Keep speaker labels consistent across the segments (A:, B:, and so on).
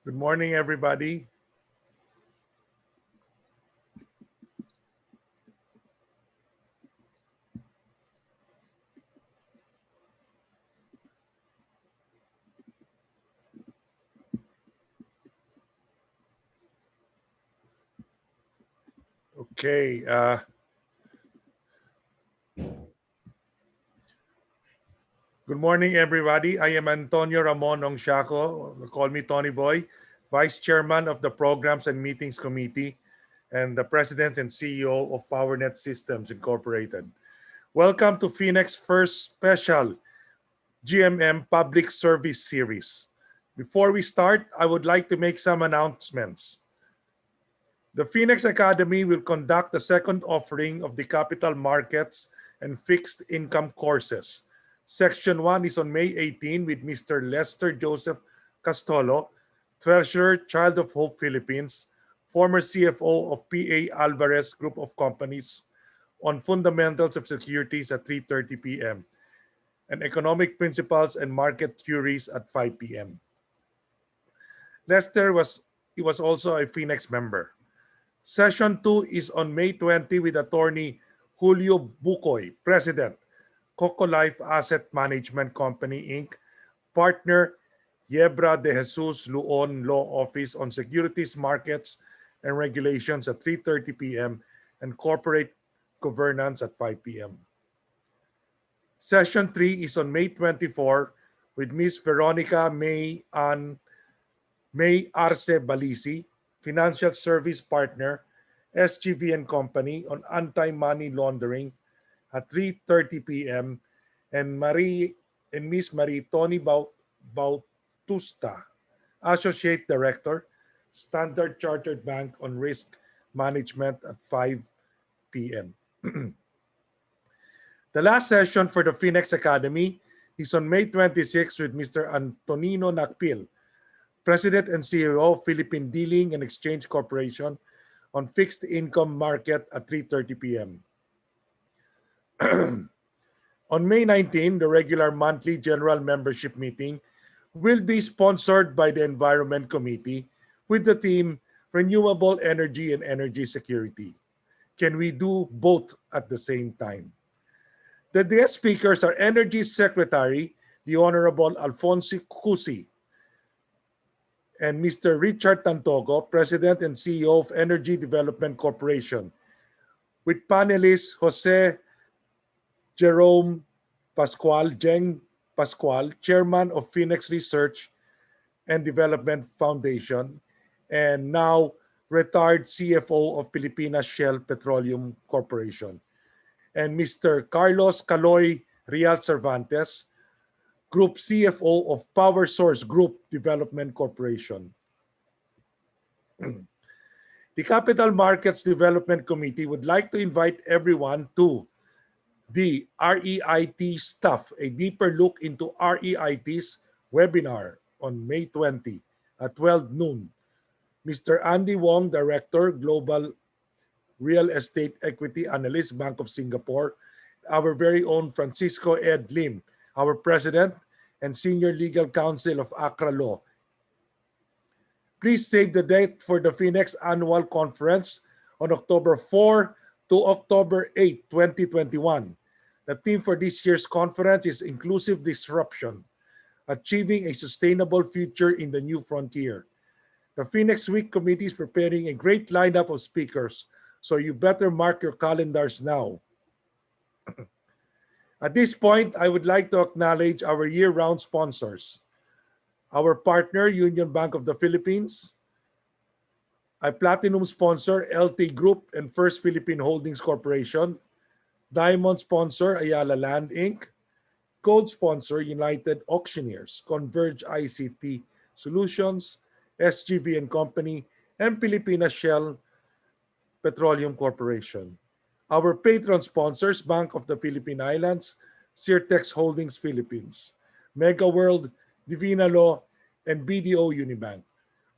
A: Good morning, everybody. Okay. Good morning, everybody. I am Antonio Ramon Ongsiaco. Call me Tony Boy, Vice Chairman of the Programs and Meetings Committee and the President and CEO of PowerNet Systems Incorporated. Welcome to Phoenix first special GMM Public Service Series. Before we start, I would like to make some announcements. The Phoenix Academy will conduct the second offering of the capital markets and fixed income courses. Section 1 is on May 18 with Mr. Lester Joseph Castolo, Treasurer, Child of Hope Philippines, former CFO of PA Alvarez Group of Companies, on fundamentals of securities at 3:30 p.m. and economic principles and market theories at 5 p.m. Lester was also a Phoenix member. Session 2 is on May 20 with attorney Julio Bucoy, President, Coco Life Asset Management Company, Inc., partner, Yebra de Jesus Luon Law Office on Securities Markets and Regulations at 3:30 p.m. and Corporate Governance at 5 p.m. Session 3 is on May 24 with Ms. Veronica May Arce Balisi, Financial Service Partner, SGV and Company on anti-money laundering at 3:30 p.m. and Miss Marie Tony Bautusta, Associate Director, Standard Chartered Bank on Risk Management at 5 p.m. The last session for the Phoenix Academy is on May 26 with Mr. Antonino Nakpil, President and CEO of Philippine Dealing and Exchange Corporation on fixed income market at 3:30 p.m. On May 19, the regular monthly general membership meeting will be sponsored by the Environment Committee with the theme Renewable Energy and Energy Security. Can we do both at the same time? The guest speakers are Energy Secretary, the Honorable Alfonso Cusi, and Mr. Richard Tantogo, President and CEO of Energy Development Corporation, with panelists Jose Jerome Pascual, Jeng Pascual, Chairman of Phoenix Research and Development Foundation, and now retired CFO of Pilipinas Shell Petroleum Corporation, and Mr. Carlos Caloy Real Cervantes, Group CFO of Power Source Group Development Corporation. The Capital Markets Development Committee would like to invite everyone to the REIT Stuff, a deeper look into REIT's webinar on May 20 at 12 noon. Mr. Andy Wong, Director, Global Real Estate Equity Analyst, Bank of Singapore, our very own Francisco Ed Lim, our President and Senior Legal Counsel of Accra Law. Please save the date for the Phoenix Annual Conference on October 4 to October 8, 2021. The theme for this year's conference is Inclusive Disruption, Achieving a Sustainable Future in the New Frontier. The Phoenix Week Committee is preparing a great lineup of speakers, so you better mark your calendars now. At this point, I would like to acknowledge our year-round sponsors. Our partner, Union Bank of the Philippines, a platinum sponsor, LT Group and First Philippine Holdings Corporation, diamond sponsor, Ayala Land Inc., gold sponsor, United Auctioneers, Converge ICT Solutions, SGV and Company, and Pilipinas Shell Petroleum Corporation. Our patron sponsors, Bank of the Philippine Islands, Sirtex Holdings Philippines, Mega World, Divina Law, and BDO Unibank.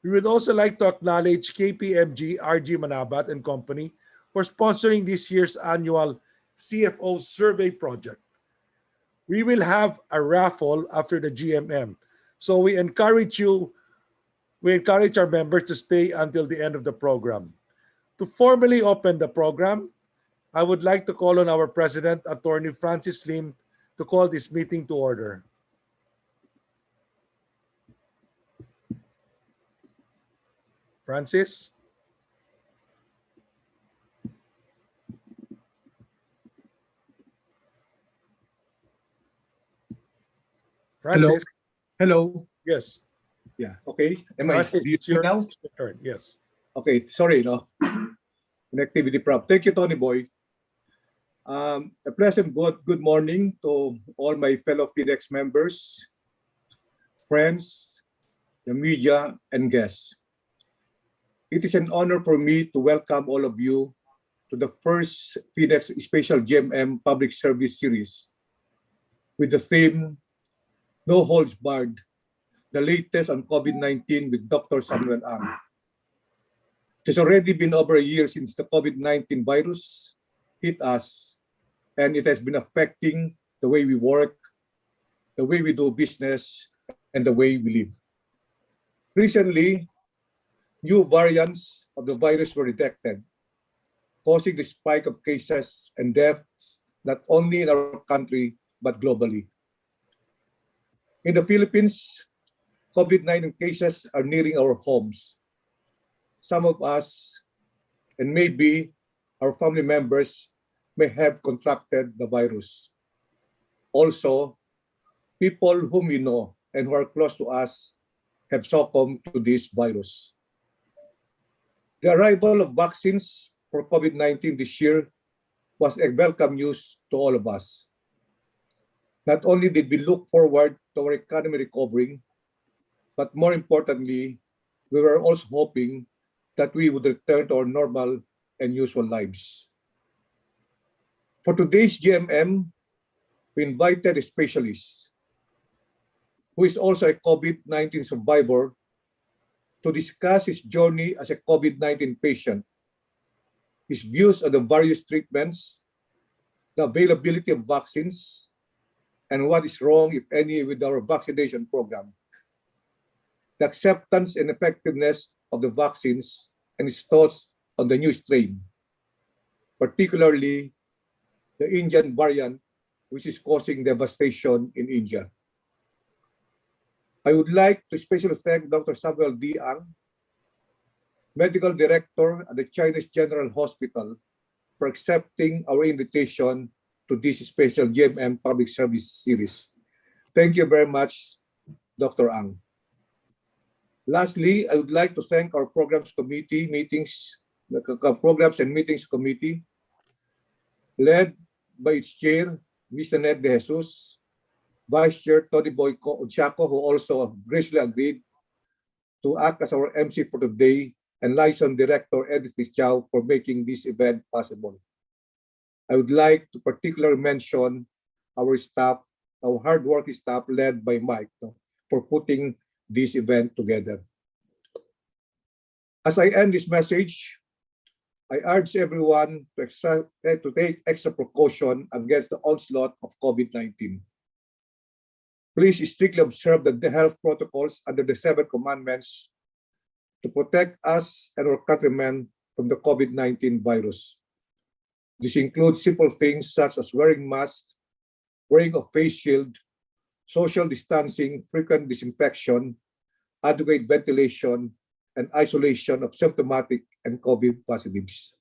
A: We would also like to acknowledge KPMG, RG Manabat and Company for sponsoring this year's annual CFO survey project. We will have a raffle after the GMM, so we encourage you We encourage our members to stay until the end of the program. To formally open the program, I would like to call on our President, Attorney Francis Lim, to call this meeting to order. Francis?
B: Hello.
A: Francis?
B: Hello.
A: Yes.
B: Yeah. Okay. Am I?
A: Francis,
B: Do you
A: it's
B: hear
A: your,
B: me now?
A: it's your turn. Yes.
B: Okay. Sorry. No. Connectivity problem. Thank you, Tony Boy. A pleasant good morning to all my fellow FIDEX members, friends, the media, and guests. It is an honor for me to welcome all of you to the first FIDEX Special GMM Public Service Series with the theme No Holds Barred, the latest on COVID-19 with Dr. Samuel Ang. It has already been over a year since the COVID-19 virus hit us, and it has been affecting the way we work, the way we do business, and the way we live. Recently, new variants of the virus were detected, causing the spike of cases and deaths not only in our country, but globally. In the Philippines, COVID-19 cases are nearing our homes. Some of us, and maybe our family members, may have contracted the virus. Also, people whom we know and who are close to us have succumbed to this virus. The arrival of vaccines for COVID-19 this year was a welcome news to all of us. Not only did we look forward to our economy recovering, but more importantly, we were also hoping that we would return to our normal and usual lives. For today's GMM, we invited a specialist who is also a COVID-19 survivor to discuss his journey as a COVID-19 patient, his views on the various treatments, the availability of vaccines, and what is wrong, if any, with our vaccination program, the acceptance and effectiveness of the vaccines, and his thoughts on the new strain, particularly the Indian variant, which is causing devastation in India. I would like to especially thank Dr. Samuel D. Ang, Medical Director at the Chinese General Hospital, for accepting our invitation to this special GMM Public Service Series. Thank you very much, Dr. Ang. Lastly, I would like to thank our Programs and Meetings Committee, led by its chair, Mr. Ned De Jesus, Vice Chair Tony Boy Ochaco, who also graciously agreed to act as our MC for today, and Liaison Director Edith Chow for making this event possible. I would like to particularly mention our staff, our hardworking staff led by Mike, for putting this event together. As I end this message, I urge everyone to take extra precaution against the onslaught of COVID-19. Please strictly observe the health protocols under the 7 commandments to protect us and our countrymen from the COVID-19 virus. This includes simple things such as wearing masks, wearing a face shield, social distancing, frequent disinfection, adequate ventilation, and isolation of symptomatic and COVID positives.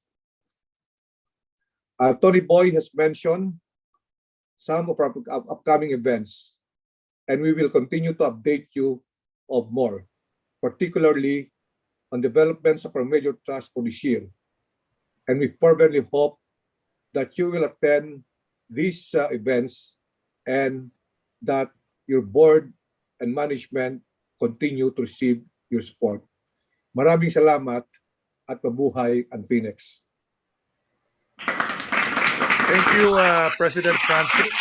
B: Tony Boy has mentioned some of our upcoming events, and we will continue to update you of more, particularly on developments of our major trust for this year. And we fervently hope that you will attend these events and that your board and management continue to receive your support. Maraming salamat at mabuhay ang Phoenix.
A: Thank you, President Francis.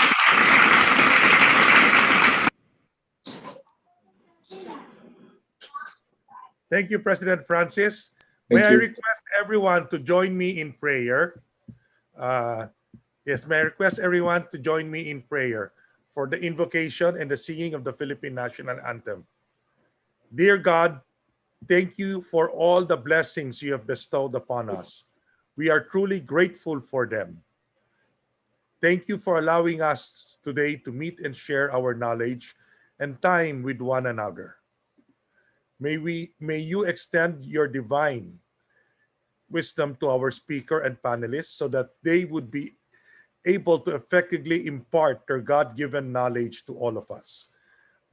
A: Thank you, President Francis. May I request everyone to join me in prayer? Yes, may I request everyone to join me in prayer for the invocation and the singing of the Philippine National Anthem. Dear God, Thank you for all the blessings you have bestowed upon us. We are truly grateful for them. Thank you for allowing us today to meet and share our knowledge and time with one another. May you extend your divine wisdom to our speaker and panelists so that they would be able to effectively impart their God-given knowledge to all of us.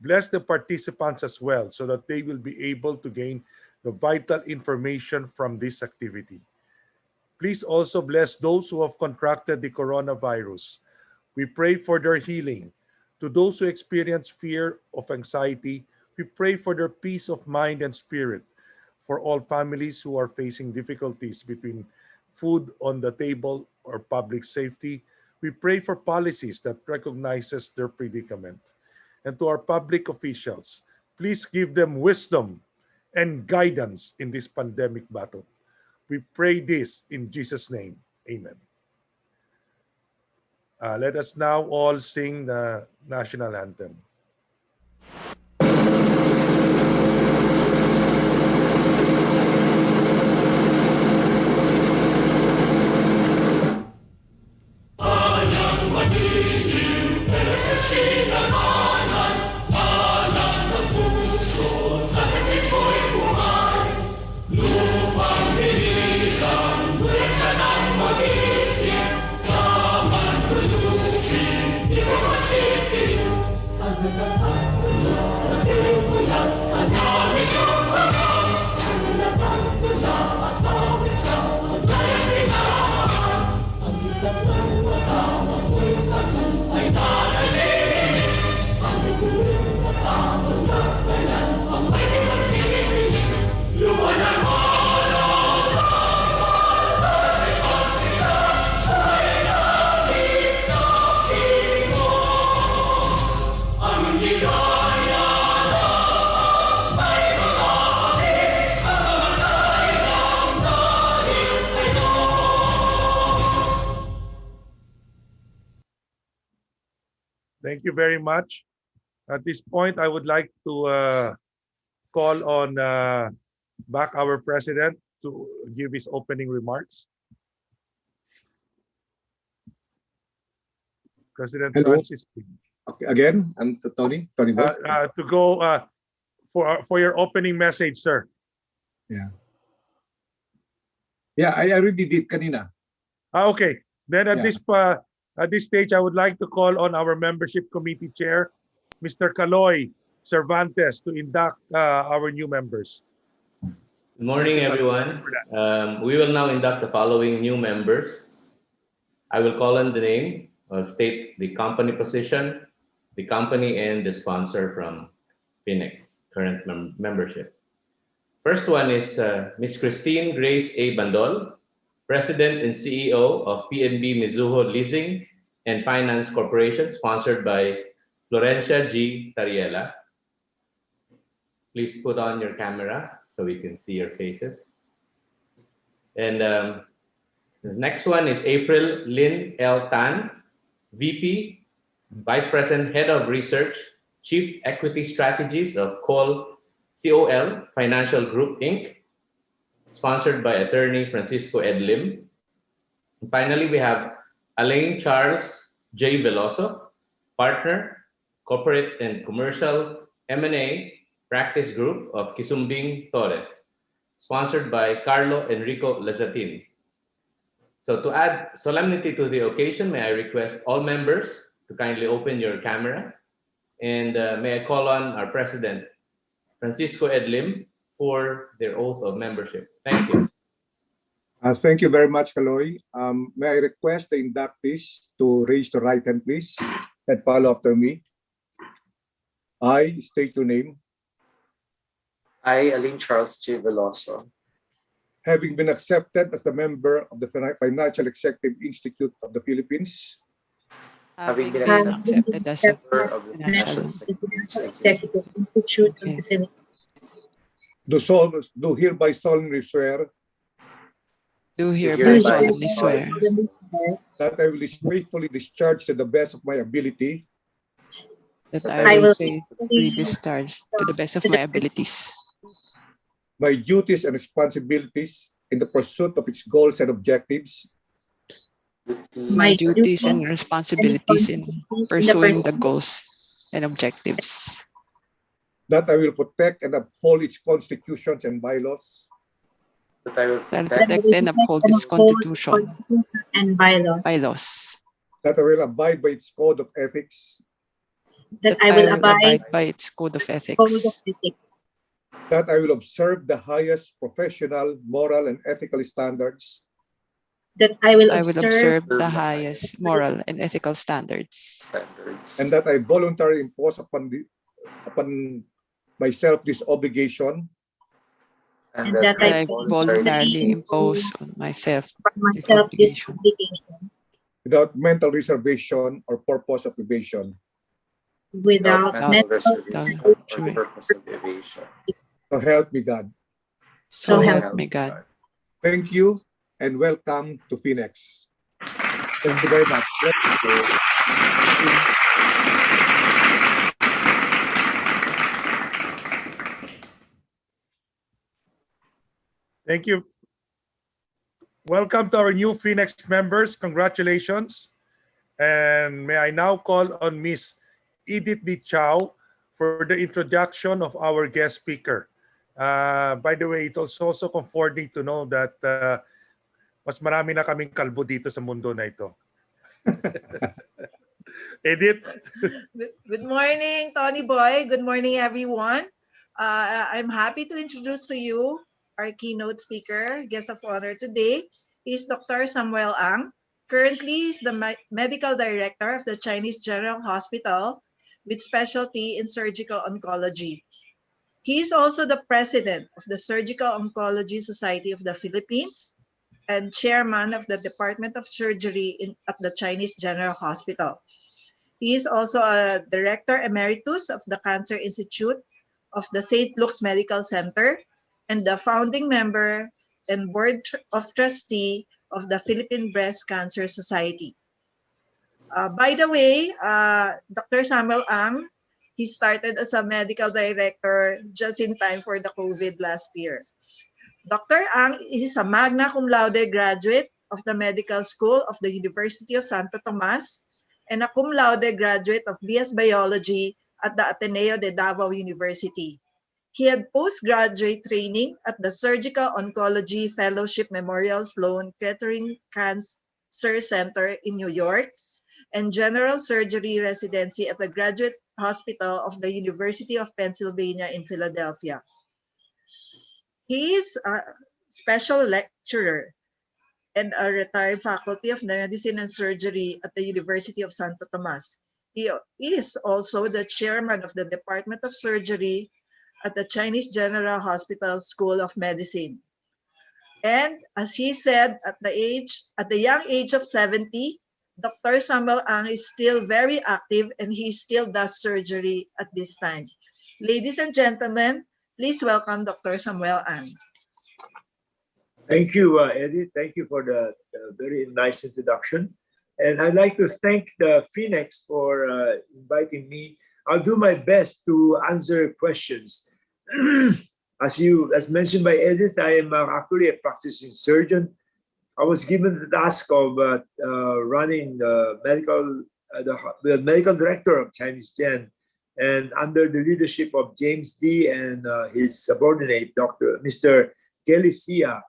A: Bless the participants as well so that they will be able to gain the vital information from this activity. Please also bless those who have contracted the coronavirus. We pray for their healing. To those who experience fear of anxiety, we pray for their peace of mind and spirit. For all families who are facing difficulties between food on the table or public safety, we pray for policies that recognizes their predicament. And to our public officials, please give them wisdom and guidance in this pandemic battle. We pray this in Jesus' name. Amen. Let us now all sing the national anthem. Thank you very much. At this point, I would like to call on back our president to give his opening remarks. President
B: Hello.
A: Francis,
B: Okay, again, I'm Tony Boss.
A: to go for your opening message, sir.
B: Yeah. Yeah, I already did kanina.
A: Okay. Then at
B: Yeah.
A: this stage, I would like to call on our membership committee chair, Mr. Caloy Cervantes, to induct our new members.
C: Good morning, everyone. We will now induct the following new members. I will call on the name, state the company position, the company, and the sponsor from Phoenix, current membership. First one is Ms. Christine Grace A. Bandol, President and CEO of PNB Mizuho Leasing and Finance Corporation, sponsored by Florencia G. Tariela. Please put on your camera so we can see your faces. And the next one is April Lynn L. Tan, VP, Vice President, Head of Research, Chief Equity Strategies of COL Financial Group, Inc., sponsored by attorney Francisco Ed Lim. And finally, we have Alain Charles J. Veloso, partner, corporate and commercial M&A practice group of Kisumbing Torres, sponsored by Carlo Enrico Lazatin. So to add solemnity to the occasion, may I request all members to kindly open your camera, and may I call on our president, Francisco Ed Lim, for their oath of membership. Thank you.
B: Thank you very much, Kaloy. May I request the inductees to raise the right hand, please, and follow after me. I state your name.
D: I, Alain Charles J. Veloso,
B: Having been accepted as the member of the Financial Executive Institute of the Philippines,
D: having been
E: accepted as a
D: member of the Financial
E: Executive Institute of the Philippines,
B: do hereby solemnly swear
E: do hereby
D: hereby
E: solemnly swear
B: that I will faithfully discharge to the best of my ability
E: that I will faithfully discharge to the best of my abilities
B: my duties and responsibilities in the pursuit of its goals and objectives,
E: my duties and responsibilities in pursuing the goals and objectives,
B: that I will protect and uphold its constitutions and bylaws,
D: that I will
E: that
D: protect
E: protect and uphold its constitution,
F: and bylaws,
B: that I will abide by its code of ethics,
F: that I will abide
E: by its code of
F: code of
E: ethics,
F: ethics,
B: that I will observe the highest professional, moral, and ethical standards,
F: that I will
E: I will
F: observe
E: observe the highest moral and ethical standards,
D: standards,
B: and that I voluntarily impose upon myself this obligation
D: and
F: that
E: that
F: I
E: I voluntarily impose on myself
F: for
E: this
F: myself this
E: obligation
F: obligation
B: without mental reservation or purpose of evasion.
F: without
D: mental
F: mental
D: reservation or
E: Sure.
D: purpose of evasion.
B: So help me God.
F: So
E: help me God.
B: Thank you and welcome to Phoenix. Thank you very much.
A: Thank you. Welcome to our new Phoenix members. Congratulations. And may I now call on Miss Edith D. Chow for the introduction of our guest speaker. By the way, it's also comforting to know that mas marami na kaming kalbo dito sa mundo na ito. Edith?
G: Good morning, Tony Boy. Good morning, everyone. I'm happy to introduce to you our keynote speaker, guest of honor today. He's Dr. Samuel Ang. Currently, he's the medical director of the Chinese General Hospital with specialty in surgical oncology. He is also the president of the Surgical Oncology Society of the Philippines and chairman of the Department of Surgery at the Chinese General Hospital. He is also a director emeritus of the Cancer Institute of the St. Luke's Medical Center and the founding member and board of trustee of the Philippine Breast Cancer Society. By the way, Dr. Samuel Ang, he started as a medical director just in time for the COVID last year. Dr. Ang is a magna cum laude graduate of the Medical School of the University of Santo Tomas and a cum laude graduate of BS Biology at the Ateneo de Davao University. He had postgraduate training at the Surgical Oncology Fellowship Memorial Sloan Kettering Cancer Center in New York and general surgery residency at the Graduate Hospital of the University of Pennsylvania in Philadelphia. He is a special lecturer and a retired faculty of medicine and surgery at the University of Santo Tomas. He is also the chairman of the Department of Surgery at the Chinese General Hospital School of Medicine. And as he said, at the young age of 70, Dr. Samuel Ang is still very active and he still does surgery at this time. Ladies and gentlemen, please welcome Dr. Samuel Ang.
H: Thank you, Edith. Thank you for the very nice introduction. And I'd like to thank the Phoenix for inviting me. I'll do my best to answer questions. As mentioned by Edith, I am actually a practicing surgeon. I was given the task of running the medical director of Chinese Gen, and under the leadership of James D. and his subordinate, Mr. Galicia,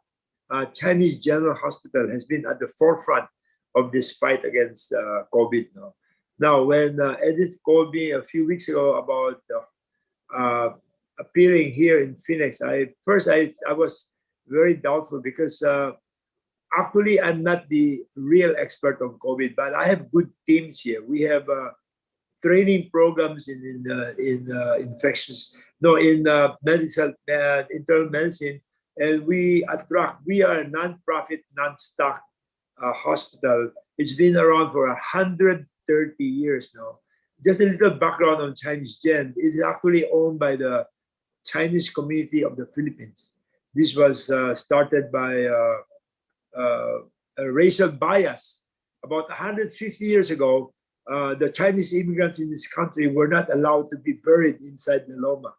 H: Chinese General Hospital has been at the forefront of this fight against COVID. Now, when Edith called me a few weeks ago about appearing here in Phoenix, I was very doubtful because actually I'm not the real expert on COVID, but I have good teams here. We have training programs in medicine, internal medicine, and we are a non-profit, non-stock hospital. It's been around for 130 years now. Just a little background on Chinese Gen. It is actually owned by the Chinese community of the Philippines. This was started by a racial bias. About 150 years ago, the Chinese immigrants in this country were not allowed to be buried inside the Loma.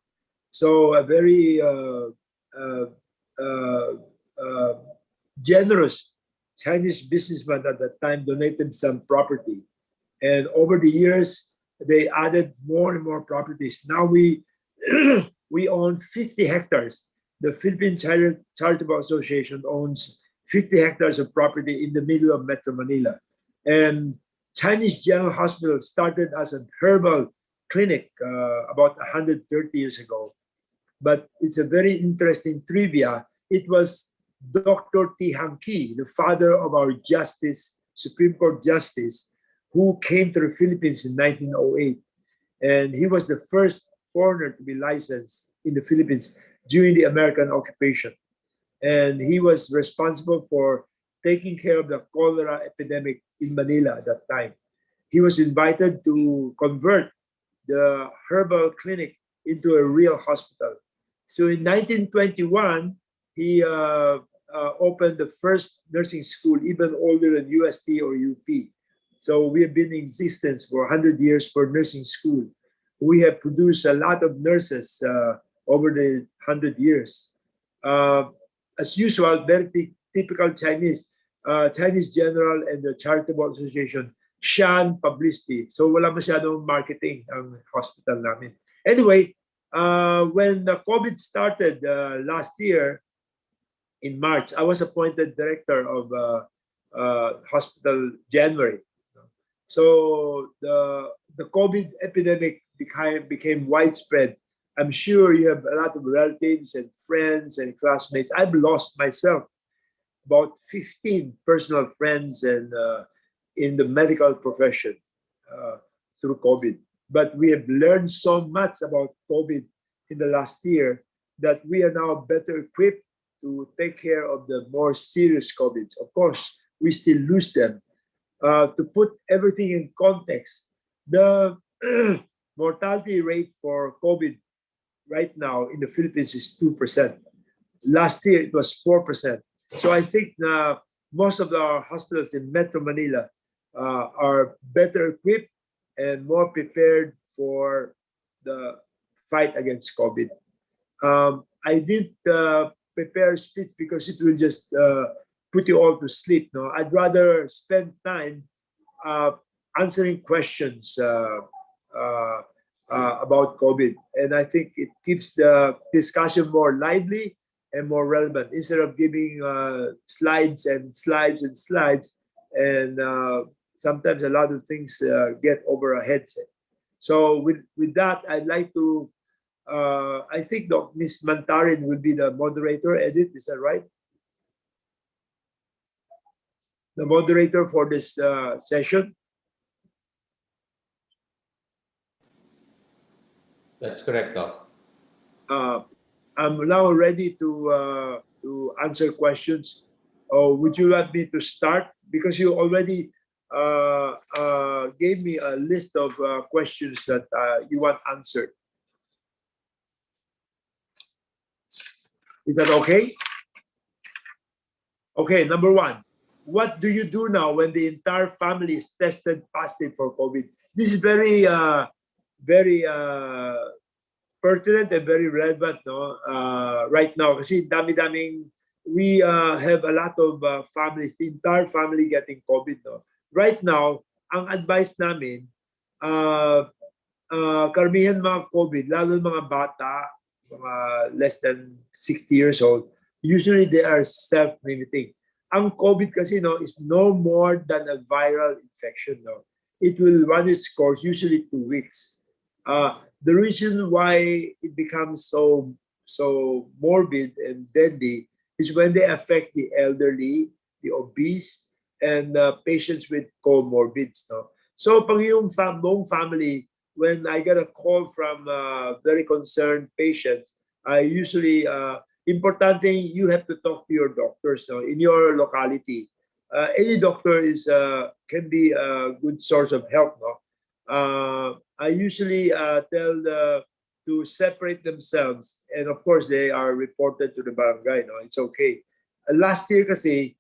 H: So a very uh, uh, uh, generous Chinese businessman at that time donated some property. And over the years, they added more and more properties. Now we we own 50 hectares. The Philippine Charitable Association owns 50 hectares of property in the middle of Metro Manila. And Chinese General Hospital started as a herbal clinic about 130 years ago. But it's a very interesting trivia. It was Dr. T. Hang Ki, the father of our justice, Supreme Court justice, who came to the Philippines in 1908. And he was the first foreigner to be licensed in the Philippines during the American occupation. And he was responsible for taking care of the cholera epidemic in Manila at that time. He was invited to convert the herbal clinic into a real hospital. So in 1921, he opened the first nursing school, even older than UST or UP. So we have been in existence for 100 years for nursing school. We have produced a lot of nurses over the 100 years. As usual, very typical Chinese, Chinese General and the Charitable Association, shun publicity. So wala masyadong marketing ang hospital namin. Anyway, when the COVID started last year, in March, I was appointed director of hospital January. So the COVID epidemic became widespread. I'm sure you have a lot of relatives and friends and classmates. I've lost myself about 15 personal friends and in the medical profession through COVID. But we have learned so much about COVID in the last year that we are now better equipped to take care of the more serious COVIDs. Of course, we still lose them. To put everything in context, the mortality rate for COVID right now in the Philippines is 2%. Last year, it was 4%. So I think most of our hospitals in Metro Manila are better equipped and more prepared for the fight against COVID. I didn't prepare a speech because it will just put you all to sleep. No, I'd rather spend time answering questions about COVID. And I think it keeps the discussion more lively and more relevant instead of giving slides and slides and slides. And sometimes a lot of things get over our heads. So with that, I'd like to, I think Ms. Mantarin will be the moderator. Edith, is that right? The moderator for this session.
C: That's correct, Doc.
H: I'm now ready to answer questions. Would you like me to start? Because you already gave me a list of questions that you want answered. Is that okay? Okay, number one. What do you do now when the entire family is tested positive for COVID? This is very, very pertinent and very relevant, no? Right now. Kasi dami-daming, we have a lot of families, the entire family getting COVID. No? Right now, ang advice namin, karamihan mga COVID, lalo mga bata, mga less than 60 years old, usually they are self-limiting. Ang COVID kasi no, is no more than a viral infection. No? It will run its course, usually 2 weeks. The reason why it becomes so morbid and deadly is when they affect the elderly, the obese, and patients with comorbids. No? So pag yung buong family, when I get a call from very concerned patients, I usually, importante, you have to talk to your doctors, no, in your locality. Any doctor can be a good source of help. No? I usually tell to separate themselves, and of course they are reported to the barangay. No, it's okay. Last year kasi,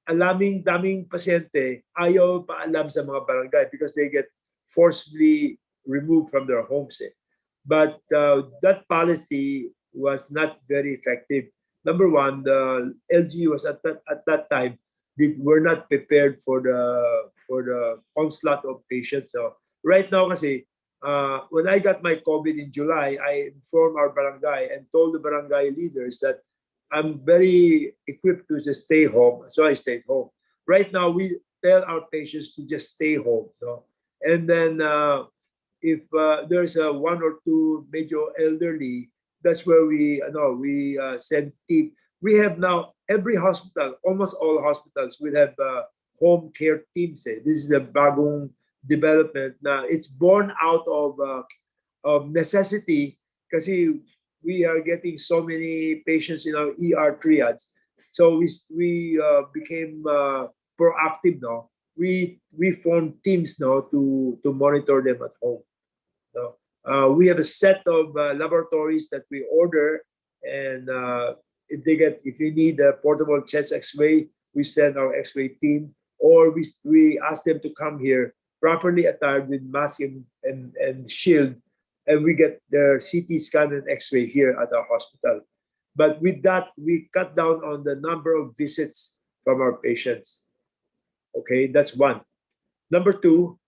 H: daming pasyente ayaw paalam sa mga barangay because they get forcibly removed from their homes. But that policy was not very effective. Number one, the LG was at that time were not prepared for the onslaught of patients. So right now, kasi when I got my COVID in July, I informed our barangay and told the barangay leaders that I'm very equipped to just stay home, so I stayed home. Right now, we tell our patients to just stay home. So, and then if there's one or two major elderly, that's where we send team. We have now every hospital, almost all hospitals, will have home care teams. This is a bagong development. Now it's born out of necessity kasi we are getting so many patients in our ER triads. So we became proactive. No, we formed teams now to monitor them at home. No? We have a set of laboratories that we order, and if we need a portable chest X-ray, we send our X-ray team, or we ask them to come here properly attired with mask and shield, and we get their CT scan and X-ray here at our hospital. But with that, we cut down on the number of visits from our patients. Okay, that's one. Number two,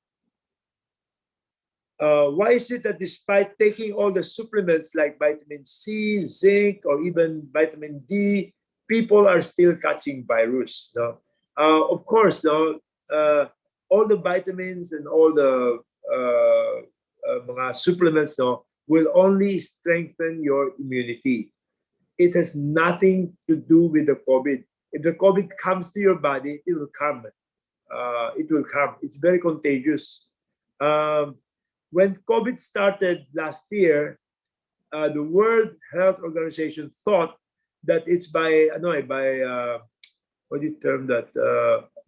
H: why is it that despite taking all the supplements like vitamin C, zinc, or even vitamin D, people are still catching virus? No? Of course, no, all the vitamins and all the mga supplements no, will only strengthen your immunity. It has nothing to do with the COVID. If the COVID comes to your body, it will come. It will come. It's very contagious. When COVID started last year, the World Health Organization thought that it's by what do you term that?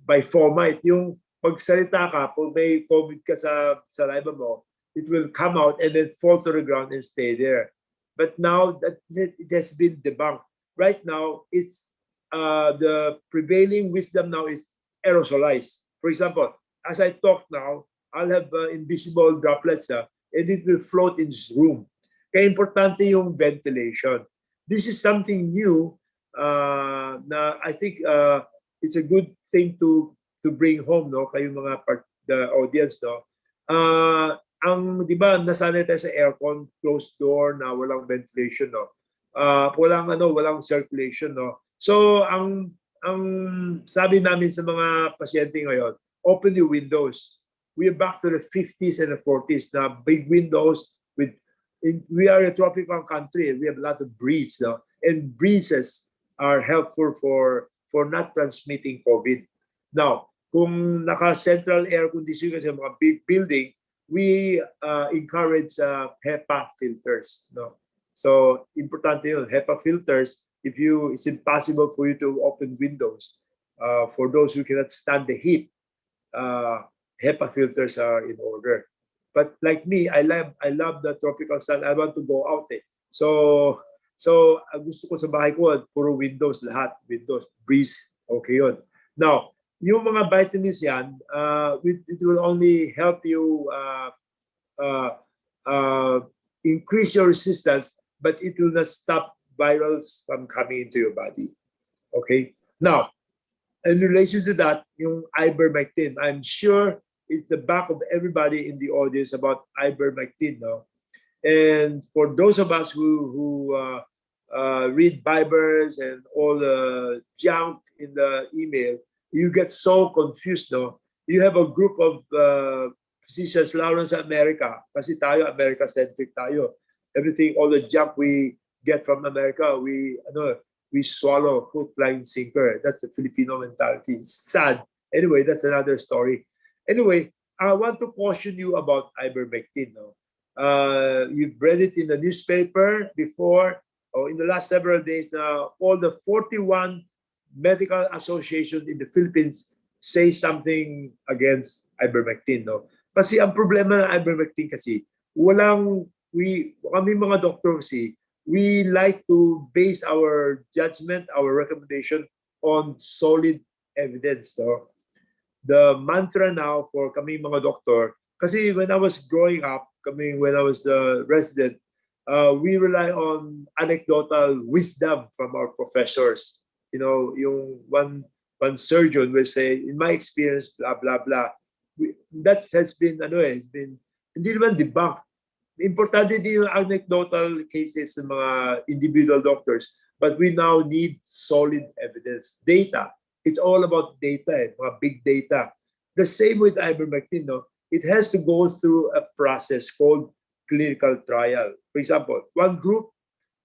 H: By fomite. Yung pagsalita ka, pag may COVID ka sa saliva mo, it will come out and then fall to the ground and stay there. But now that it has been debunked. Right now, it's the prevailing wisdom now is aerosolized. For example, as I talk now, I'll have invisible droplets and it will float in this room. Kaya importante yung ventilation. This is something new na I think it's a good thing to bring home, no? Kayo mga the audience, no? Ang di ba nasanay tayo sa aircon, closed door na walang ventilation, no? Walang circulation, no? So ang sabi namin sa mga pasyente ngayon, open the windows. We are back to the 50s and the 40s na big windows we are a tropical country. We have a lot of breeze, no? And breezes are helpful for not transmitting COVID. Now, kung naka-central air conditioning sa mga big building, we encourage HEPA filters, no? So importante yun, HEPA filters. It's impossible for you to open windows. For those who cannot stand the heat, HEPA filters are in order. But like me, I love the tropical sun. I want to go out. So gusto ko sa bahay ko, puro windows lahat. Windows, breeze, okay yun. Now, yung mga vitamins yan, it will only help you increase your resistance, but it will not stop virals from coming into your body. Okay? Now, in relation to that, yung ivermectin, I'm sure it's the back of everybody in the audience about ivermectin, no? And for those of us who read Bibles and all the junk in the email, you get so confused, no? You have a group of physicians, lalo sa America, kasi tayo, America-centric tayo. Everything, all the junk we get from America, we swallow hook, line, sinker. That's the Filipino mentality. It's sad. Anyway, that's another story. Anyway, I want to caution you about ivermectin. No? You've read it in the newspaper before, or in the last several days. Now, all the 41 medical associations in the Philippines say something against ivermectin. No? Kasi ang problema ng ivermectin kasi, kami mga doktor kasi, we like to base our judgment, our recommendation on solid evidence. No? The mantra now for kami mga doktor, kasi when I was growing up, when I was a resident, We rely on anecdotal wisdom from our professors. You know, yung one surgeon will say, in my experience, blah, blah, blah. That has been, has been, hindi naman debunk. Importante din yung anecdotal cases ng mga individual doctors, but we now need solid evidence. Data. It's all about data, mga big data. The same with ivermectin, no? It has to go through a process called clinical trial. For example, one group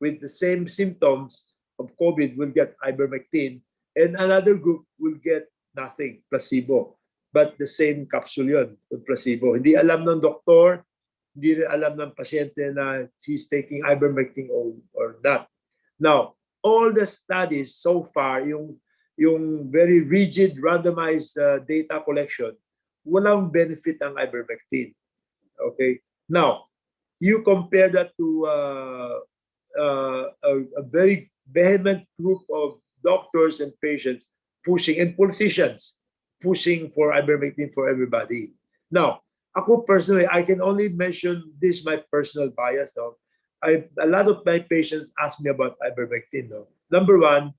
H: with the same symptoms of COVID will get ivermectin, and another group will get nothing, placebo. But the same capsule yun, placebo. Hindi alam ng doktor, hindi rin alam ng pasyente na he's taking ivermectin or not. Now, all the studies so far, yung very rigid randomized data collection, walang benefit ang ivermectin. Okay? Now, you compare that to a very vehement group of doctors and patients pushing, and politicians pushing for ivermectin for everybody. Now, ako personally, I can only mention this, my personal bias. No? A lot of my patients ask me about ivermectin. No? Number one,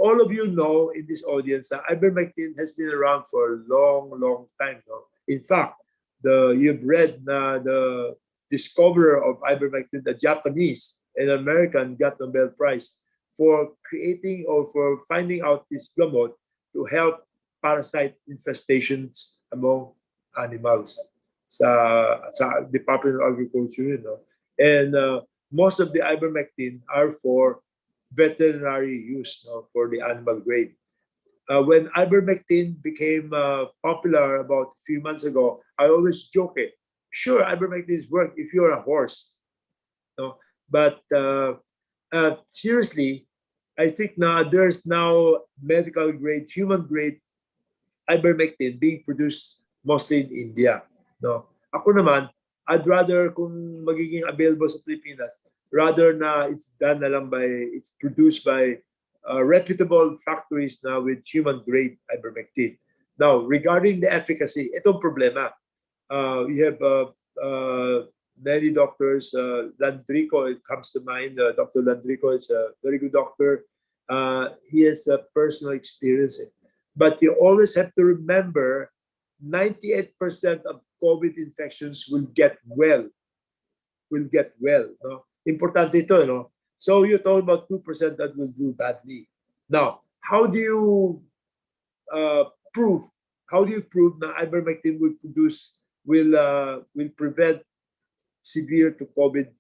H: all of you know in this audience that ivermectin has been around for a long, long time. No? In fact, you've read the discoverer of ivermectin, the Japanese and American, got Nobel Prize for creating or for finding out this gamot to help parasite infestations among animals sa Department of Agriculture. And most of the ivermectin are for veterinary use, for the animal grade. When ivermectin became popular about a few months ago, I always joke it. Sure, ivermectin works if you're a horse. But seriously, I think there's now medical grade, human grade ivermectin being produced mostly in India. No? Ako naman, I'd rather kung magiging available sa Pilipinas, rather na it's done na lang it's produced by reputable factories now with human grade ivermectin. Now, regarding the efficacy, itong problema. We have many doctors, Landrico, it comes to mind. Dr. Landrico is a very good doctor. He has a personal experience. But you always have to remember 98% of COVID infections will get well. No? Importante ito, no? So you're talking about 2% that will do badly. Now, how do you prove? How do you prove that ivermectin will prevent severe to COVID,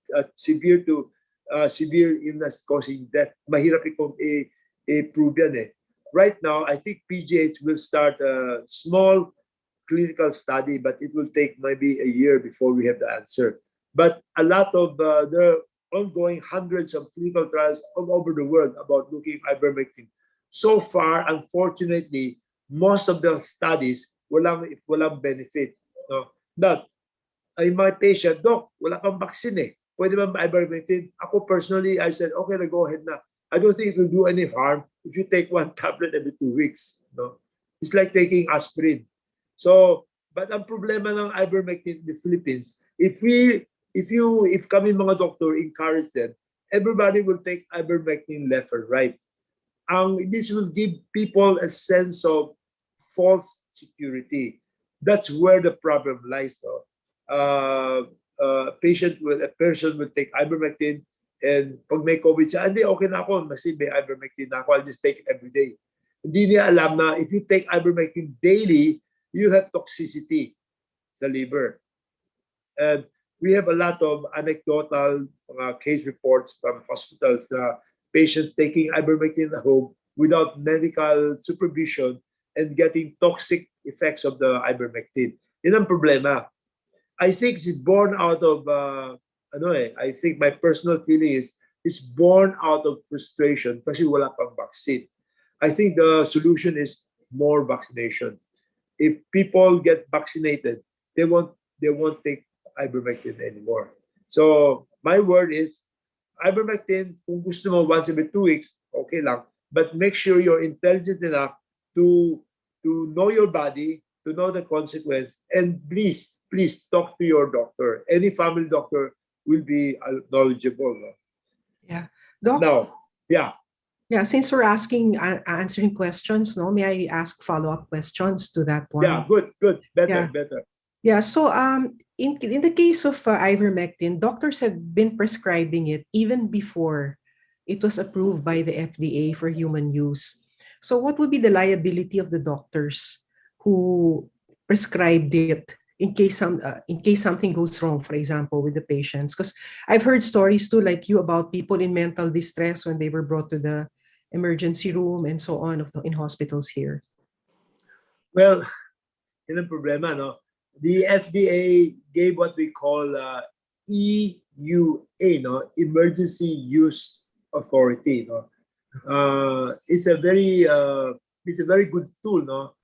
H: severe illness causing death? Mahirap i-prove yan eh. Right now, I think PGH will start a small clinical study, but it will take maybe a year before we have the answer. But a lot of there are ongoing hundreds of clinical trials all over the world about looking at ivermectin. So far, unfortunately, most of the studies walang benefit. No? But in my patient, Doc, wala pang vaccine eh. Pwede ba ivermectin? Ako personally, I said, okay, go ahead na. I don't think it will do any harm if you take one tablet every 2 weeks. No? It's like taking aspirin. So, but ang problema ng ivermectin in the Philippines, if kami mga doctor encourage them, everybody will take ivermectin left or right. This will give people a sense of false security. That's where the problem lies, though. A person will take ivermectin, and pag may COVID siya, hindi, okay na ako, kasi may ivermectin na ako, I'll just take it every day. Hindi niya alam na if you take ivermectin daily, you have toxicity sa liver. And we have a lot of anecdotal case reports from hospitals na patients taking ivermectin at home without medical supervision and getting toxic effects of the ivermectin. Yan ang problema. I think it's born out of, I think my personal feeling is it's born out of frustration kasi wala pang vaccine. I think the solution is more vaccination. If people get vaccinated, they won't take ivermectin anymore. So my word is, ivermectin, kung gusto mo once every 2 weeks, okay lang. But make sure you're intelligent enough to know your body, to know the consequence, and please talk to your doctor. Any family doctor will be knowledgeable. No?
I: Yeah. Doc,
H: Now, yeah.
I: yeah, since we're answering questions, no, may I ask follow-up questions to that one?
H: Yeah, good, better,
I: Yeah.
H: better.
I: Yeah, so in the case of ivermectin, doctors have been prescribing it even before it was approved by the FDA for human use. So what would be the liability of the doctors who prescribed it in case something goes wrong, for example, with the patients? Because I've heard stories too, like you, about people in mental distress when they were brought to the emergency room and so on in hospitals here.
H: Well, yun ang problema, no? The FDA gave what we call EUA, no? Emergency Use Authority, no? It's a very good tool, no?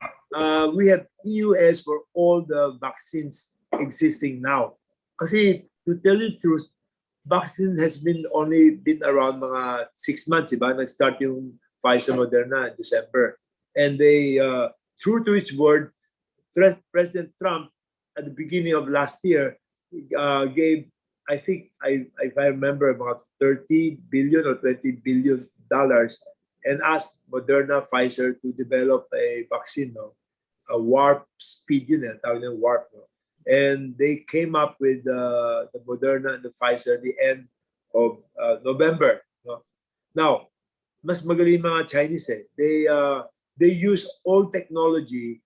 H: We have EUS for all the vaccines existing now. Kasi to tell you the truth, vaccine has only been around mga 6 months, diba? Nag-start yung Pfizer Moderna in December. And they, true to its word, President Trump at the beginning of last year gave, I think, if I remember, about $30 billion or $20 billion and asked Moderna, Pfizer to develop a vaccine, no? A warp speed unit, warp, no? And they came up with the Moderna and the Pfizer at the end of November. No? Now, mas magaling mga Chinese eh. They use old technology.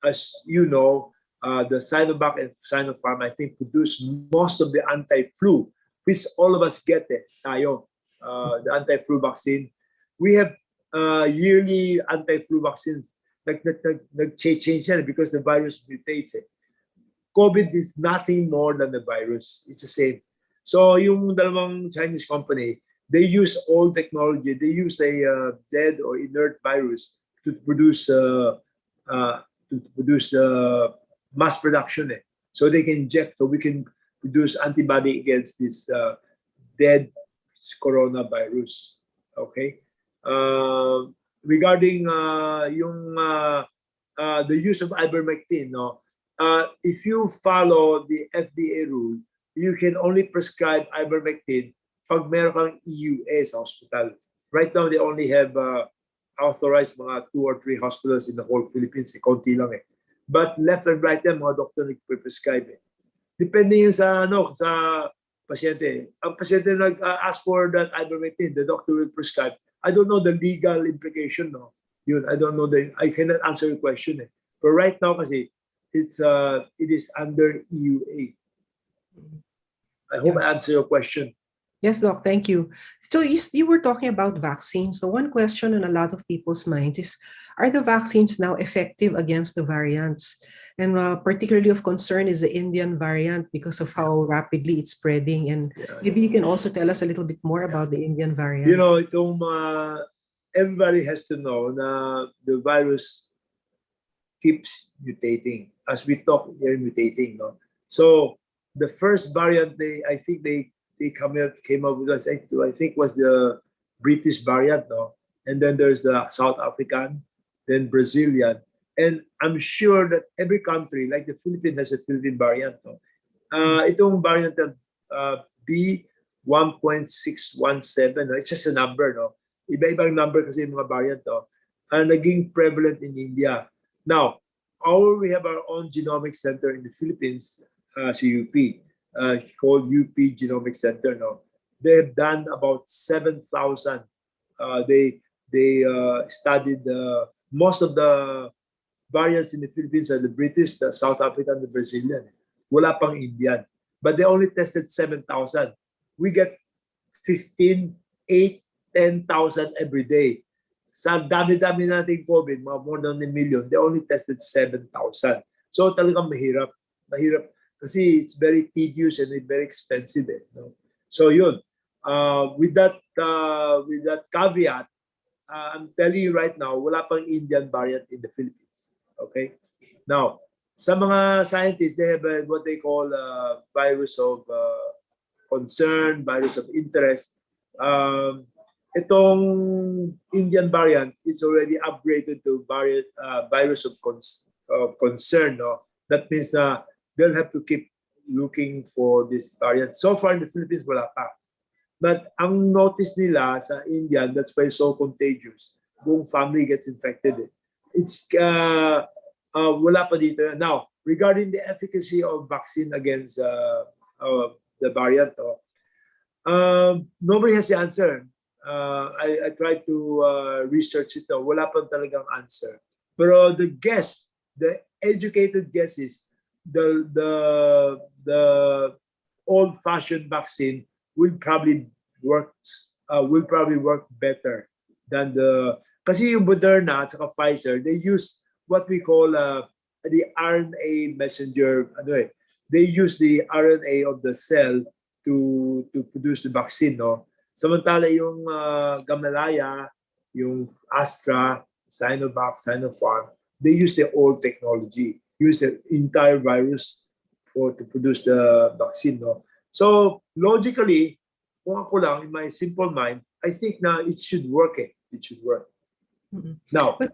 H: As you know, the Sinovac and Sinopharm, I think, produce most of the anti-flu, which all of us get tayo, the anti-flu vaccine. We have yearly anti-flu vaccines. Nag-change yan because the virus mutates. COVID is nothing more than the virus. It's the same. So yung dalawang Chinese company, they use old technology. They use a dead or inert virus to produce mass production. So they can inject, so we can produce antibody against this dead coronavirus. Okay. Regarding the use of ivermectin, no, if you follow the FDA rule, you can only prescribe ivermectin pag meron kang EUA sa hospital. Right now, they only have authorized mga 2 or 3 hospitals in the whole Philippines. Konti lang eh. But left and right yan, mga doktor nag-prescribe eh. Depende yun sa pasyente. Ang pasyente nag-ask for that ivermectin, the doctor will prescribe. I don't know the legal implication, no. Yun, I don't know I cannot answer your question eh. But right now kasi it is under EUA. I hope I answer your question.
I: Yes, Doc, thank you. So you were talking about vaccines. So one question on a lot of people's minds is, are the vaccines now effective against the variants? And particularly of concern is the Indian variant because of how rapidly it's spreading. And maybe you can also tell us a little bit more about the Indian variant.
H: You know, everybody has to know that the virus keeps mutating. As we talk, they're mutating. No? So the first variant, I think they came up with, I think was the British variant, no? And then there's the South African, then Brazilian. And I'm sure that every country, like the Philippines, has a Philippine variant. No? Itong variant of B1.617, no? It's just a number. No? Iba-ibang number kasi yung mga variant. No? Naging prevalent in India. Now, we have our own genomic center in the Philippines, CUP, called UP Genomic Center. No? They have done about 7,000. They studied most of the variants in the Philippines are the British, the South African, the Brazilian. Wala pang Indian. But they only tested 7,000. We get 15, 8, 10,000 every day. Sa dami-dami nating COVID, mga more than 1 million, they only tested 7,000. So talagang mahirap. Mahirap kasi it's very tedious and very expensive. No? So yun. With that caveat, I'm telling you right now, wala pang Indian variant in the Philippines. Okay? Now, sa mga scientists, they have what they call virus of concern, virus of interest. Itong Indian variant, it's already upgraded to virus of concern. No? That means they'll have to keep looking for this variant. So far in the Philippines, wala pa. But ang notice nila sa India, that's why it's so contagious. Buong family gets infected. It's wala pa dito. Now, regarding the efficacy of vaccine against the variant, nobody has the answer. I tried to research it. Wala pa talagang answer. Pero the educated guess is the old-fashioned vaccine will probably work better than kasi yung Moderna at saka Pfizer, they use what we call the RNA messenger. They use the RNA of the cell to produce the vaccine, no? Samantala yung Gamalaya, yung Astra, Sinovac, Sinopharm, they use the old technology, use the entire virus to produce the vaccine, no? So logically, kung ako lang, in my simple mind, I think na it should work. It should work.
I: Mhm.
H: Now,
I: But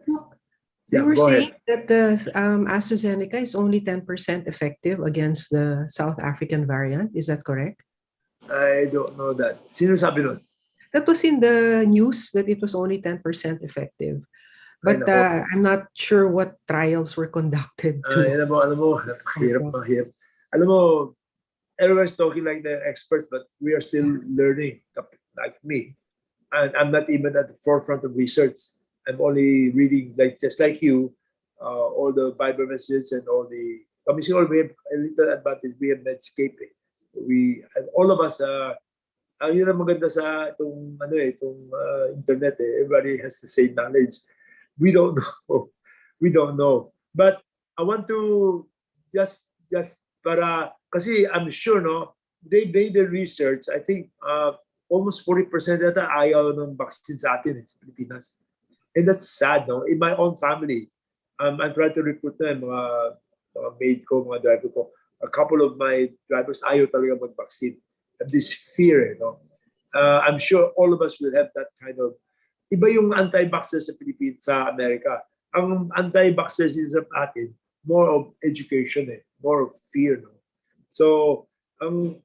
I: they were
H: go
I: saying
H: ahead.
I: that the AstraZeneca is only 10% effective against the South African variant. Is that correct?
H: I don't know that. Sino sabi nun?
I: That was in the news that it was only 10% effective. But
H: nako.
I: I'm not sure what trials were conducted to.
H: Alam mo, hirap. Alam mo, everyone's talking like the experts, but we are still learning, like me. And I'm not even at the forefront of research. I'm only reading, just like you, all the Bible messages and all the. Kami siguro we have a little advantage. We have Medscape. And all of us, yun ang maganda sa itong internet. Everybody has the same knowledge. We don't know. We don't know. But I want to just para. Kasi I'm sure, no, they made the research. I think almost 40% yata ayaw ng vaccine sa atin sa Pilipinas. And that's sad, no? In my own family, I'm trying to recruit na mga maid ko, mga driver ko. A couple of my drivers ayaw talaga mag-vaccine. Have this fear, no? I'm sure all of us will have that kind of. Iba yung anti-vaxxers sa Pilipinas, sa Amerika. Ang anti-vaxxers sa atin, more of education, more of fear, no? So, ang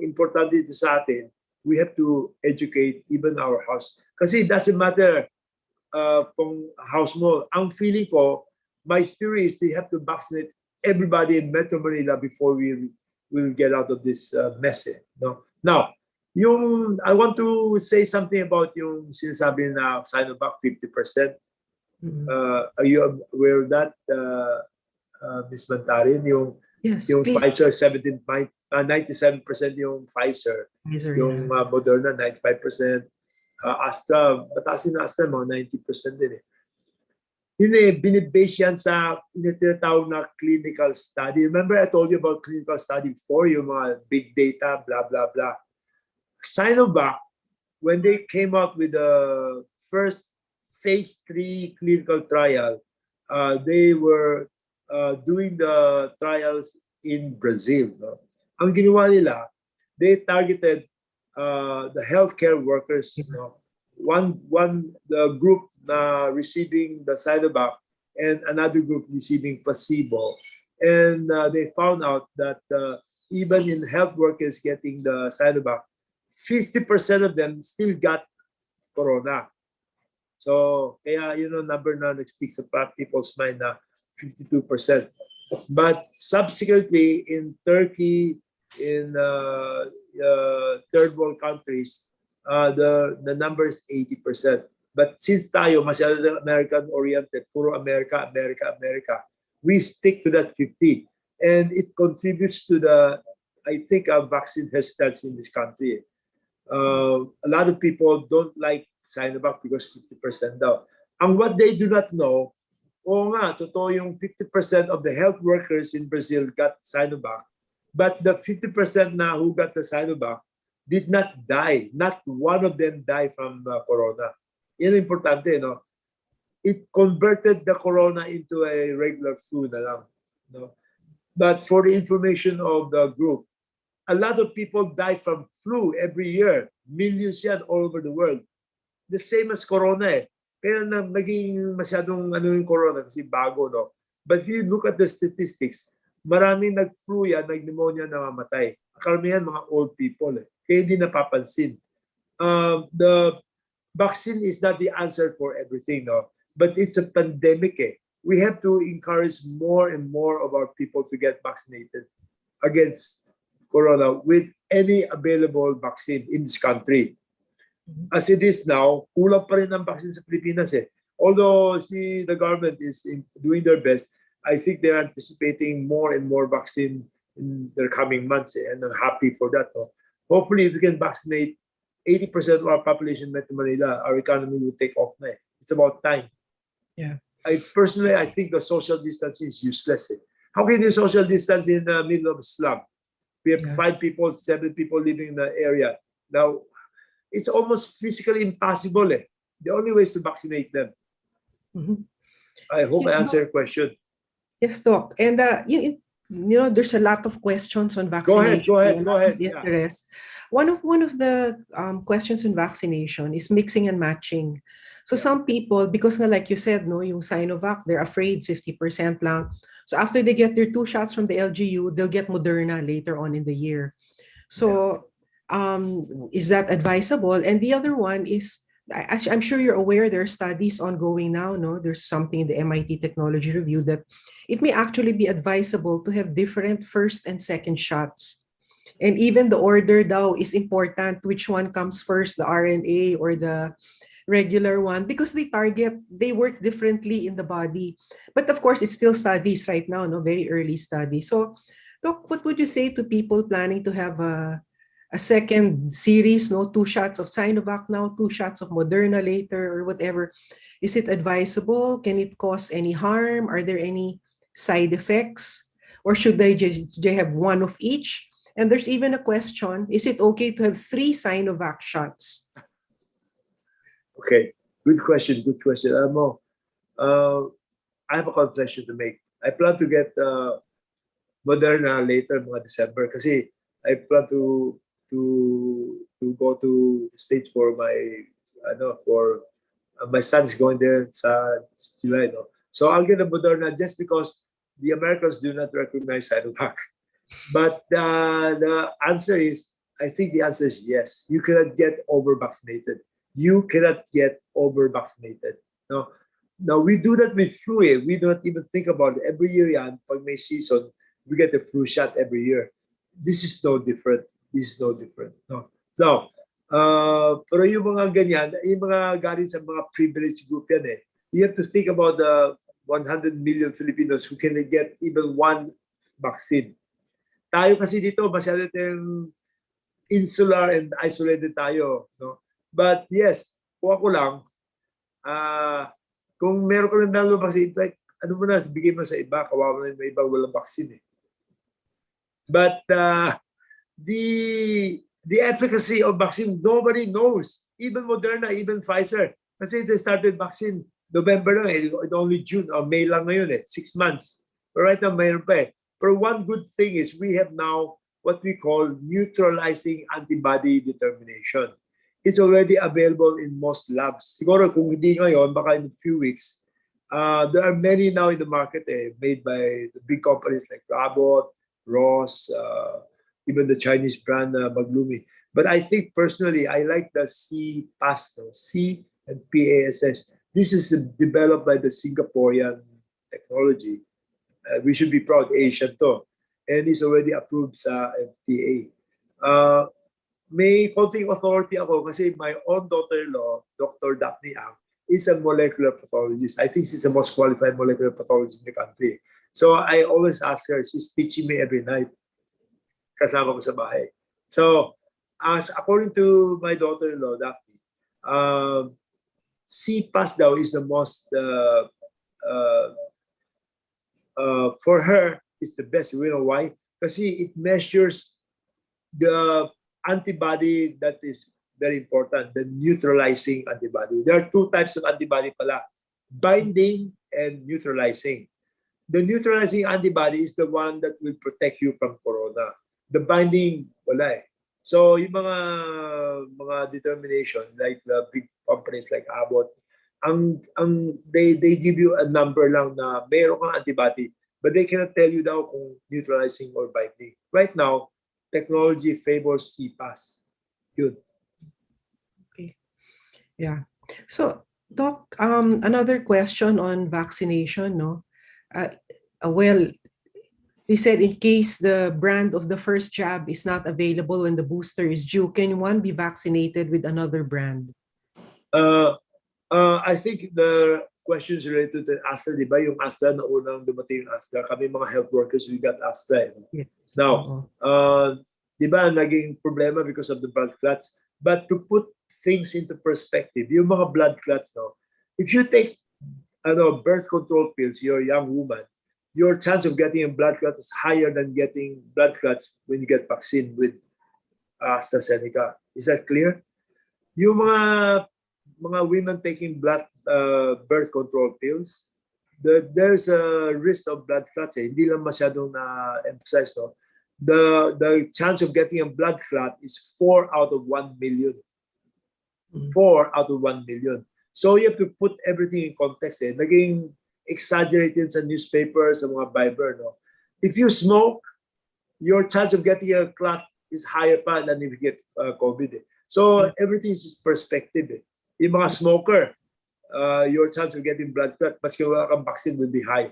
H: importante dito sa atin, we have to educate even our house. Kasi it doesn't matter kung house mo. Ang feeling ko, my theory is they have to vaccinate everybody in Metro Manila before we will get out of this mess. No? Now, I want to say something about yung sinasabi na Sinovac 50%. Are you aware of that, Ms. Mantarin?
I: Yes,
H: yung
I: please.
H: Pfizer 97% yung Pfizer, yung Moderna 95%, Astra, mataas din na Astra, mga 90% din. Yun binibase yan sa tinatawag na clinical study. Remember I told you about clinical study before, yung mga big data, blah, blah, blah. Sinovac, when they came out with the first phase 3 clinical trial, they were doing the trials in Brazil. No? Ang ginawa nila, they targeted the healthcare workers. No? The group na receiving the Sinovac and another group receiving placebo. And they found out that even in health workers getting the Sinovac, 50% of them still got corona. So, kaya yun ang number na nag-stick sa people's mind na 52%. But subsequently, in Turkey, in third world countries, the number is 80%. But since tayo masyado American-oriented, puro America, we stick to that 50. And it contributes to I think, vaccine hesitance in this country. A lot of people don't like Sinovac because 50% daw. And what they do not know, totoo yung 50% of the health workers in Brazil got Sinovac, but the 50% na who got the Sinovac did not die. Not one of them died from corona. Yan ang importante, no? It converted the corona into a regular flu na lang. No? But for the information of the group, a lot of people die from flu every year. Millions yan all over the world. The same as corona. Kaya naging masyadong yung corona kasi bago, no? But if you look at the statistics, maraming nag-flu yan, nag-pneumonia, namamatay. Karamihan mga old people. Kaya hindi napapansin. The vaccine is not the answer for everything, no? But it's a pandemic. We have to encourage more and more of our people to get vaccinated against corona with any available vaccine in this country. As it is now, kulang pa rin ang vaccine sa Pilipinas. Although the government is doing their best, I think they're anticipating more and more vaccine in the coming months, and I'm happy for that. No? Hopefully, if we can vaccinate 80% of our population in Metro Manila, our economy will take off. It's about time.
I: Yeah.
H: I think the social distancing is useless. How can you social distance in the middle of a slum? We have 5 people, 7 people living in the area. Now, it's almost physically impossible. The only way is to vaccinate them. I hope I answered your question.
I: Yes, Doc. And you know, there's a lot of questions on vaccination.
H: Go ahead.
I: Interest. One of the questions on vaccination is mixing and matching. So some people, because like you said, no, yung Sinovac, they're afraid 50% lang. So after they get their 2 shots from the LGU, they'll get Moderna later on in the year. So is that advisable? And the other one is, I'm sure you're aware, there are studies ongoing now. No, there's something in the MIT Technology Review that it may actually be advisable to have different first and second shots. And even the order though is important, which one comes first, the RNA or the regular one, because they work differently in the body. But of course, it's still studies right now, no, very early studies. So, Doc, what would you say to people planning to have a second series, no, 2 shots of Sinovac now, 2 shots of Moderna later, or whatever? Is it advisable? Can it cause any harm? Are there any side effects? Or should they have one of each? And there's even a question, is it okay to have 3 Sinovac shots?
H: Okay, good question. I have a confession to make. I plan to get Moderna later, mga December, kasi I plan to go to the States for my son is going there sa July, no? So I'll get a Moderna just because the Americans do not recognize Sinovac. But the answer is, I think the answer is yes. You cannot get over-vaccinated. No? Now, we do that with flu. We don't even think about it. Every year yan, pag may season, we get a flu shot every year. This is no different. No? So, pero yung mga ganyan, yung mga galing sa mga privileged group yan You have to think about the 100 million Filipinos who can get even one vaccine. Tayo kasi dito, masyado tayong insular and isolated tayo. No? But yes, kung ako lang, kung meron ka ng dalawang vaccine, like, ano mo na, bigay mo sa iba, kawawa na may iba walang vaccine. But the efficacy of vaccine, nobody knows. Even Moderna, even Pfizer. Kasi they started vaccine November lang only June or May lang ngayon 6 months. But right now, mayroon pa But one good thing is we have now what we call neutralizing antibody determination. It's already available in most labs. Siguro kung hindi ngayon, baka in a few weeks, there are many now in the market made by the big companies like Abbott, Ross, even the Chinese brand Maglumi. But I think personally, I like the C-PASS, C and PASS. This is developed by the Singaporean technology. We should be proud, Asian to. And it's already approved sa FDA. May konting authority ako kasi my own daughter-in-law, Dr. Daphne Ang, is a molecular pathologist. I think she's the most qualified molecular pathologist in the country. So I always ask her, she's teaching me every night. Kasama ko sa bahay. So, according to my daughter-in-law, Daphne, C-PASS daw is the most, for her, is the best. You know why? Kasi it measures the antibody that is very important, the neutralizing antibody. There are 2 types of antibody pala, binding and neutralizing. The neutralizing antibody is the one that will protect you from corona. The binding, wala So, yung mga determination, like the big companies like Abbott, they give you a number lang na mayroon kang antibody. But they cannot tell you daw kung neutralizing or binding. Right now, technology favors CPAS. Yun.
I: Okay. Yeah. So, Doc, another question on vaccination, no? Well, they said in case the brand of the first jab is not available when the booster is due, can one be vaccinated with another brand?
H: I think the questions related to Astra, di ba? Yung Astra, na unang dumating yung Astra. Kami mga health workers, we got Astra.
I: Yes.
H: Now,
I: Oo.
H: di ba, naging problema because of the blood clots. But to put things into perspective, yung mga blood clots, no, if you take birth control pills, you're a young woman, your chance of getting a blood clot is higher than getting blood clots when you get vaccine with AstraZeneca. Is that clear? Yung mga women taking birth control pills, there's a risk of blood clots. Hindi lang masyadong na-emphasize. No? The chance of getting a blood clot is 4 out of 1 million. 4 out of 1 million. So you have to put everything in context. Naging exaggerated sa newspapers, sa mga Viber. No? If you smoke, your chance of getting a clot is higher pa than if you get COVID. So everything is perspective. Yung mga smoker, your chance of getting blood clot, maski wala kang vaccine, will be high.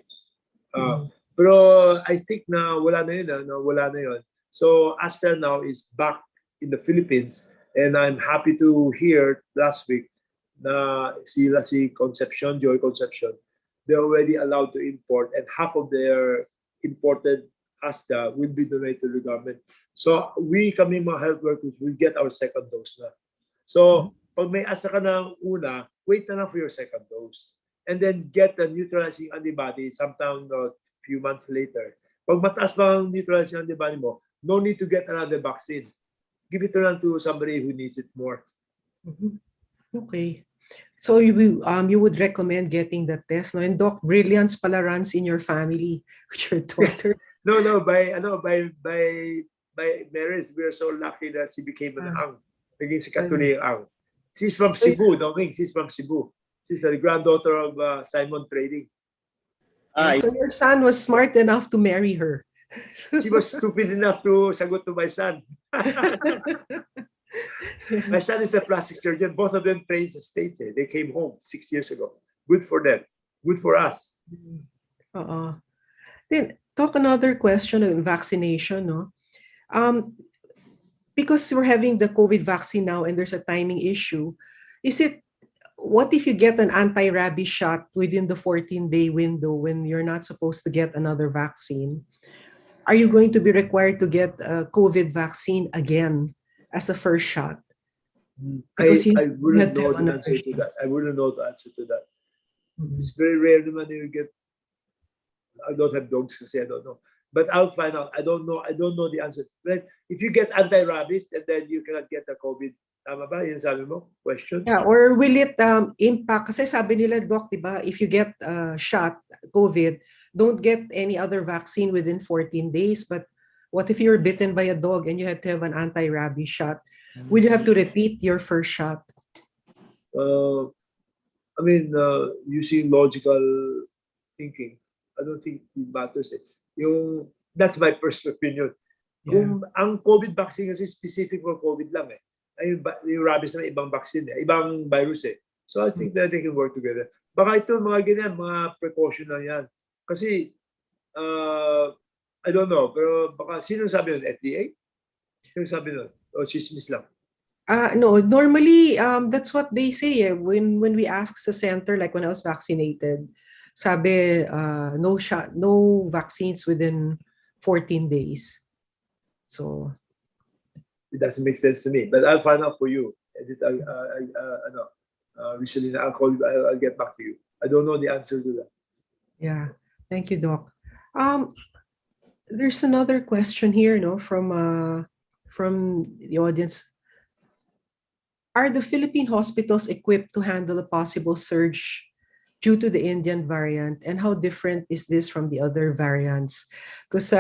H: Pero I think na wala na yun. Wala na yun. So Astra now is back in the Philippines, and I'm happy to hear last week na si Concepcion, Joy Concepcion, they're already allowed to import, and half of their imported Astra will be donated to the government. So kami mga health workers, will get our second dose na. So pag may Astra ka na una, wait na lang for your second dose. And then get the neutralizing antibody sometime few months later. Pag mataas pa ang neutralizing antibody mo, no need to get another vaccine. Give it lang to somebody who needs it more.
I: Okay. So you would recommend getting the test, no? And Doc, brilliance pala runs in your family with your daughter.
H: No, by marriage, we are so lucky that she became an ang. Naging si Katuli yung ang. She's from Cebu, Doming. She's from Cebu. She's the granddaughter of Simon Trading.
I: So your son was smart enough to marry her.
H: She was stupid enough to sagot to my son. My son is a plastic surgeon. Both of them trained in the States. They came home 6 years ago. Good for them. Good for us.
I: Then talk another question on vaccination, no? Because we're having the COVID vaccine now and there's a timing issue, what if you get an anti-rabies shot within the 14-day window when you're not supposed to get another vaccine? Are you going to be required to get a COVID vaccine again as a first shot?
H: I wouldn't know the answer to that. I wouldn't know the answer to that. It's very rare naman you get. I don't have dogs kasi I don't know. But I'll find out. I don't know the answer. But if you get anti-rabies and then you cannot get the COVID, tama ba? Yan sabi mo? Question?
I: Yeah, or will it impact? Kasi sabi nila, Doc, diba, if you get shot, COVID, don't get any other vaccine within 14 days. But what if you're bitten by a dog and you have to have an anti-rabies shot? Will you have to repeat your first shot?
H: Using logical thinking, I don't think it matters. That's my personal opinion. Kung ang COVID vaccine kasi specific for COVID lang yung rabies na ibang vaccine ibang virus So I think that they can work together. Baka ito mga ganyan, mga precaution lang yan. Kasi I don't know, pero baka sino sabi nun? FDA? Sino sabi nun? O chismis lang?
I: No, normally that's what they say when we ask sa center, like when I was vaccinated, sabi no vaccines within 14 days. So
H: it doesn't make sense to me, but I'll find out for you. Recently, I'll call you. I'll get back to you. I don't know the answer to that.
I: Yeah, thank you, Doc. There's another question here, from the audience. Are the Philippine hospitals equipped to handle a possible surge due to the Indian variant? And how different is this from the other variants? Because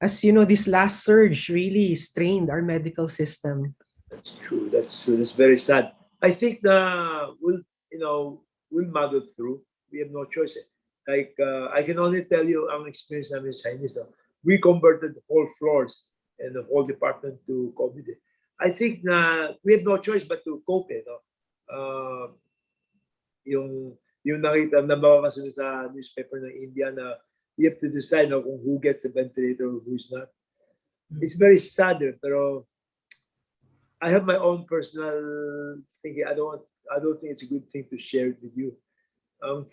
I: as you know, this last surge really strained our medical system.
H: That's true. That's very sad. I think we'll muddle through. We have no choice. Like, I can only tell you ang experience namin sa Chinese. We converted whole floors and the whole department to COVID. I think na we have no choice but to cope. No? Yung nakita na mababasa sa newspaper ng India na you have to decide kung who gets a ventilator or who's not. It's very sad, pero I have my own personal thinking. I don't think it's a good thing to share it with you.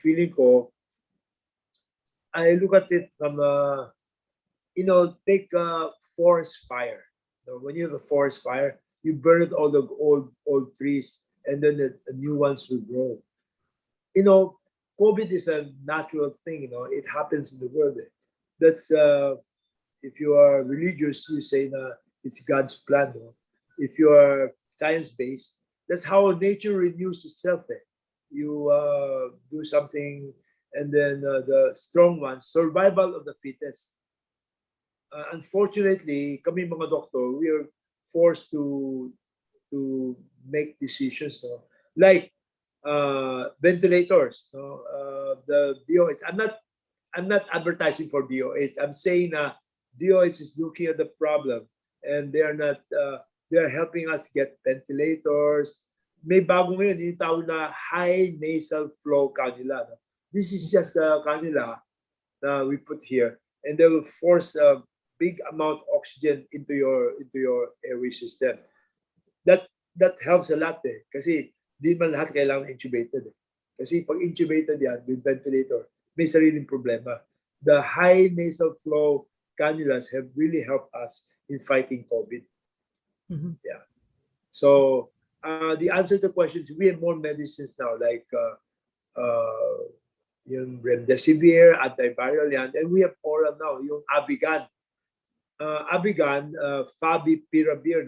H: Feeling ko, I look at it from take a forest fire. When you have a forest fire, you burn it all the old trees, and then the new ones will grow. COVID is a natural thing. It happens in the world. That's if you are religious, you say na it's God's plan. If you are science-based, that's how nature renews itself. You do something, and then the strong ones, survival of the fittest. Unfortunately, kami mga doctor, we are forced to make decisions. Like ventilators. The DOH. I'm not advertising for DOH. I'm saying DOH is looking at the problem, and they are not. They are helping us get ventilators. May bago ngayon yung tawag na high nasal flow cannula. This is just a cannula that we put here, and they will force a big amount of oxygen into your airway system. That helps a lot kasi di man lahat kailangan intubated. Kasi pag intubated yan with ventilator, may sariling problema. The high nasal flow cannulas have really helped us in fighting COVID.
I: Mhm.
H: Yeah. So the answer to the question is we have more medicines now, like yung remdesivir, antiviral yan, and we have oral now, yung Avigan. Avigan, favipiravir,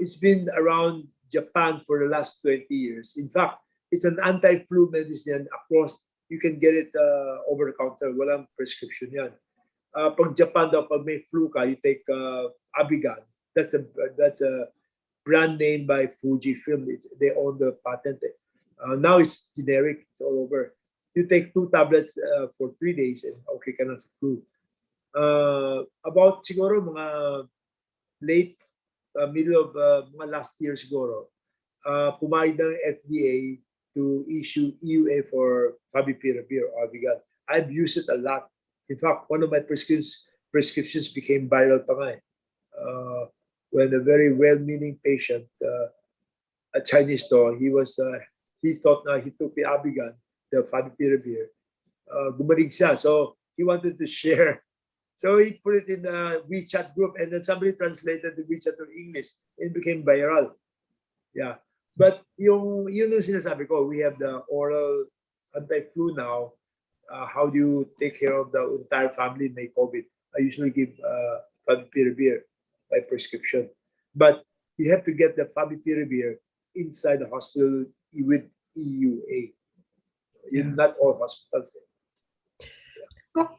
H: it's been around Japan for the last 20 years. In fact, it's an anti-flu medicine across. You can get it over the counter. Walang prescription yan. Pag Japan daw, pag may flu ka, you take Avigan. That's a brand name by Fujifilm. They own the patent. Now it's generic. It's all over. You take 2 tablets for 3 days and okay ka na sa flu. About siguro mga late middle of mga last year siguro, pumayag ng FDA to issue EUA for favipiravir or Avigan. I've used it a lot. In fact, one of my prescriptions became viral pa nga. When a very well-meaning patient, a Chinese he thought na he took the Avigan, the favipiravir, gumaling siya. So he wanted to share. So he put it in a WeChat group, and then somebody translated the WeChat to English. It became viral. Yeah. But yun yung sinasabi ko, we have the oral anti-flu now. How do you take care of the entire family may COVID? I usually give favipiravir by prescription. But you have to get the favipiravir inside the hospital with EUA. Not all hospitals.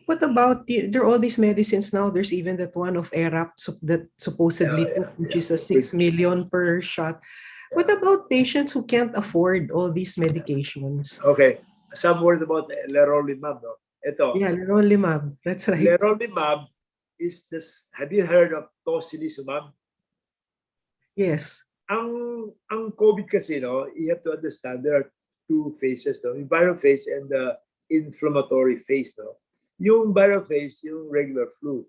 I: What about there are all these medicines now? There's even that one of ERAP that supposedly which is a 6 million per shot. What about patients who can't afford all these medications?
H: Okay. Some word about leronlimab. Ito.
I: Yeah, leronlimab. That's right.
H: Leronlimab is this. Have you heard of tocilizumab?
I: Yes.
H: Ang COVID kasi, you have to understand there are 2 phases, the viral phase and the inflammatory phase. Yung viral phase, yung regular flu.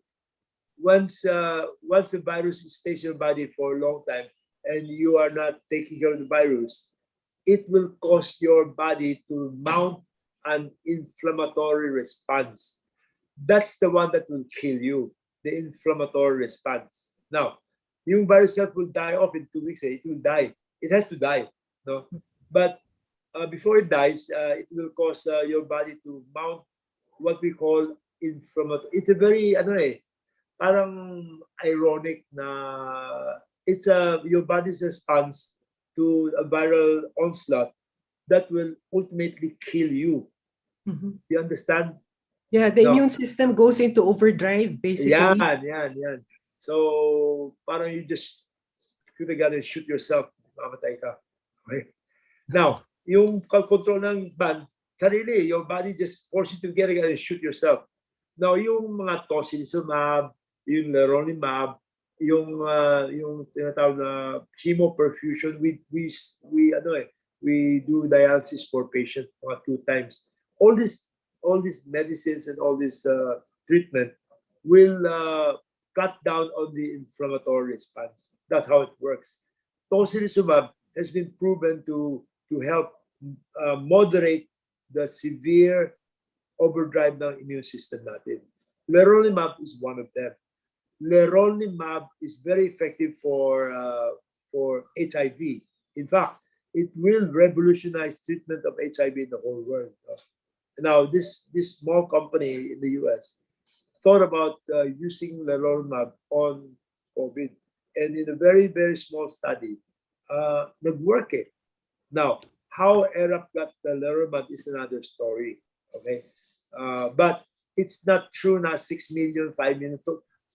H: Once the virus stays in your body for a long time and you are not taking care of the virus, it will cause your body to mount an inflammatory response. That's the one that will kill you, the inflammatory response. Now, yung virus itself will die off in 2 weeks. It will die. It has to die. No? But before it dies, it will cause your body to mount what we call inflammatory. It's a very, parang ironic na it's your body's response to a viral onslaught that will ultimately kill you.
I: Mhm.
H: You understand?
I: Yeah, the immune system goes into overdrive, basically.
H: Yan. So, parang you just shoot a gun and shoot yourself. Mamatay ka. Okay? Now, yung control ng ban, sarili. Your body just forces you to get it and shoot yourself. Now, yung mga tocilizumab, yung leronlimab, yung tinatawag na hemoperfusion, we do dialysis for patients mga 2 times. All these medicines and all this treatment will cut down on the inflammatory response. That's how it works. Tocilizumab has been proven to help moderate the severe overdrive ng immune system natin. Leronlimab is one of them. Leronlimab is very effective for HIV. In fact, it will revolutionize treatment of HIV in the whole world. Now, this small company in the US thought about using leronlimab on COVID, and in a very, very small study, nag-work it. Now, how ERAP got the leronlimab is another story. Okay, but it's not true na 6 million, 5 million.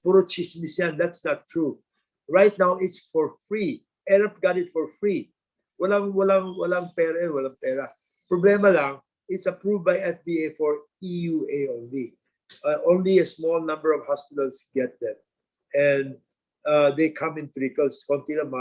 H: Puro chismis yan. That's not true. Right now, it's for free. ERAP got it for free. Walang pera, walang pera. Problema lang, it's approved by FDA for EUA only. Only a small number of hospitals get them. And they come in trickles. Konti lang,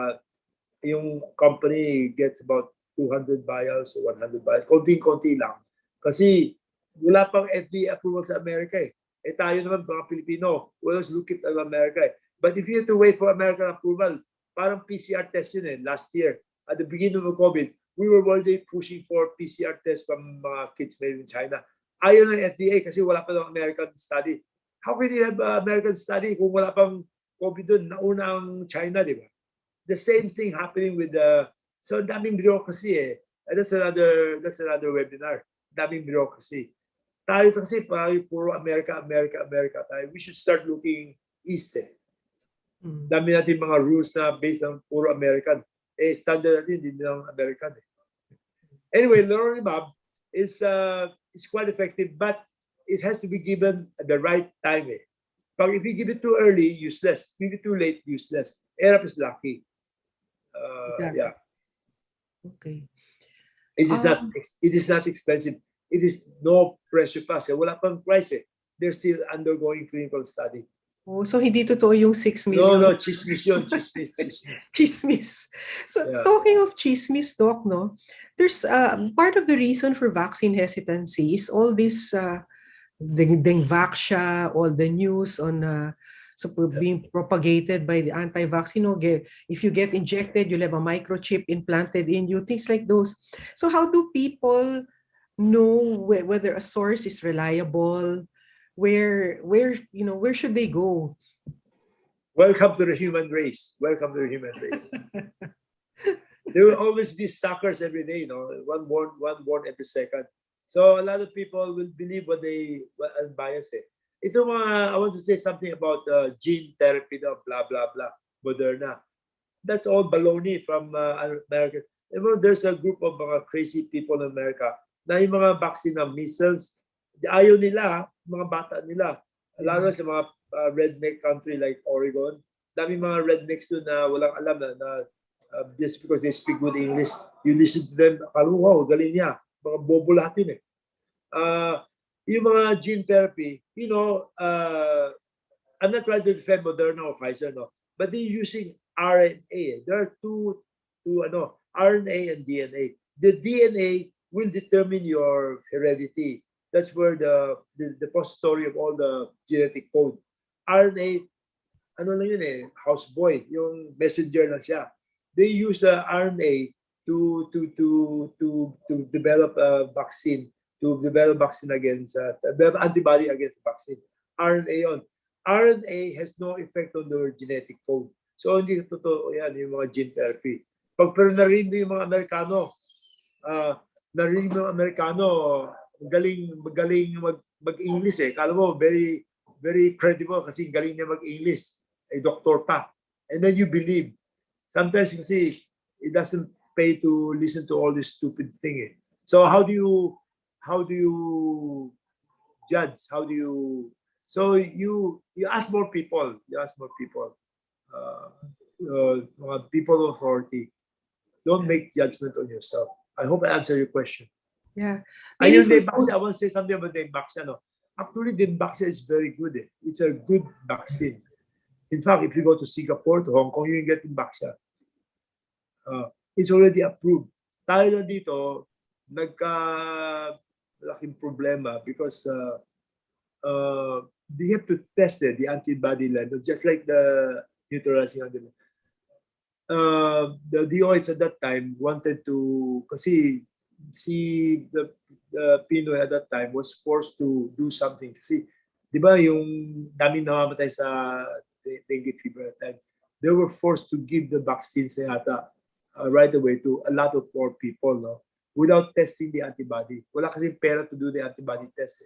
H: yung company gets about 200 vials or 100 vials. Konting-konti lang. Kasi wala pang FDA approval sa Amerika eh. Eh tayo naman mga Pilipino, we always look at America. But if you have to wait for American approval, parang PCR test yun eh, last year. At the beginning of COVID, we were already pushing for PCR test from mga kids made in China. Ayaw ng FDA kasi wala pa ng American study. How can you have American study kung wala pang COVID dun? Nauna ang China, di ba? The same thing happening with so daming bureaucracy eh. That's another webinar. Daming bureaucracy. Tayo kasi puro America tayo. We should start looking east eh. Dami natin mga rules na based on puro American. Eh, standard natin, hindi lang American eh. Anyway, leronlimab is quite effective, but it has to be given at the right time eh. But if you give it too early, useless. Give it too late, useless. ERAP is lucky. Yeah.
I: Okay.
H: It is not expensive. It is no pressure pass. Wala pang price eh. They're still undergoing clinical study.
I: Oh, so hindi totoo yung 6 million?
H: No, chismis yun. Chismis.
I: Chismis. So
H: Yeah.
I: talking of chismis, Doc, no, there's part of the reason for vaccine hesitancy is all this Dengvaxia, all the news on being propagated by the anti-vax. You know, if you get injected, you'll have a microchip implanted in you, things like those. So how do people know whether a source is reliable? Where should they go?
H: Welcome to the human race. Welcome to the human race. There will always be suckers every day, you know, one born every second. So a lot of people will believe what I'm biased. Ito I want to say something about gene therapy, blah, blah, blah, Moderna. That's all baloney from America. There's a group of mga crazy people in America na yung mga vaccine ng measles, ayaw nila, mga bata nila. Lalo sa mga redneck country like Oregon, dami mga rednecks doon na walang alam na just because they speak good English, you listen to them, wow, galing niya. Mga bobo lahat yun eh. Yung mga gene therapy, you know, I'm not trying to defend Moderna or Pfizer, no, but they're using RNA. There are two RNA and DNA. The DNA will determine your heredity. That's where the depository of all the genetic code. RNA, ano lang yun eh, houseboy, yung messenger lang siya. They use the RNA to develop a vaccine, against develop antibody against vaccine. RNA on. RNA has no effect on their genetic code. So hindi totoo yan yung mga gene therapy. Pero narinig mo yung mga Amerikano, magaling mag-English eh. Kala mo, very, very credible kasi galing niya mag-English. Eh, doktor pa. And then you believe. Sometimes kasi it doesn't pay to listen to all this stupid thing eh. So how do you judge? So you ask more people. People of authority. Don't make judgment on yourself. I hope I answered your question.
I: Yeah.
H: Ayun,
I: Maybe
H: the
I: for
H: vaccine, I want to say something about the vaccine. No? Actually, the vaccine is very good. Eh. It's a good vaccine. In fact, if you go to Singapore, to Hong Kong, you can get the vaccine. It's already approved. Tayo na dito, malaking problema because they have to test it, the antibody level, just like the neutralizing antibody. The DOH at that time wanted to, kasi the Pinoy at that time was forced to do something. Kasi, di ba yung daming namamatay sa dengue fever at that time, they were forced to give the vaccines na yata right away to a lot of poor people, no? Without testing the antibody. Wala kasi pera to do the antibody test.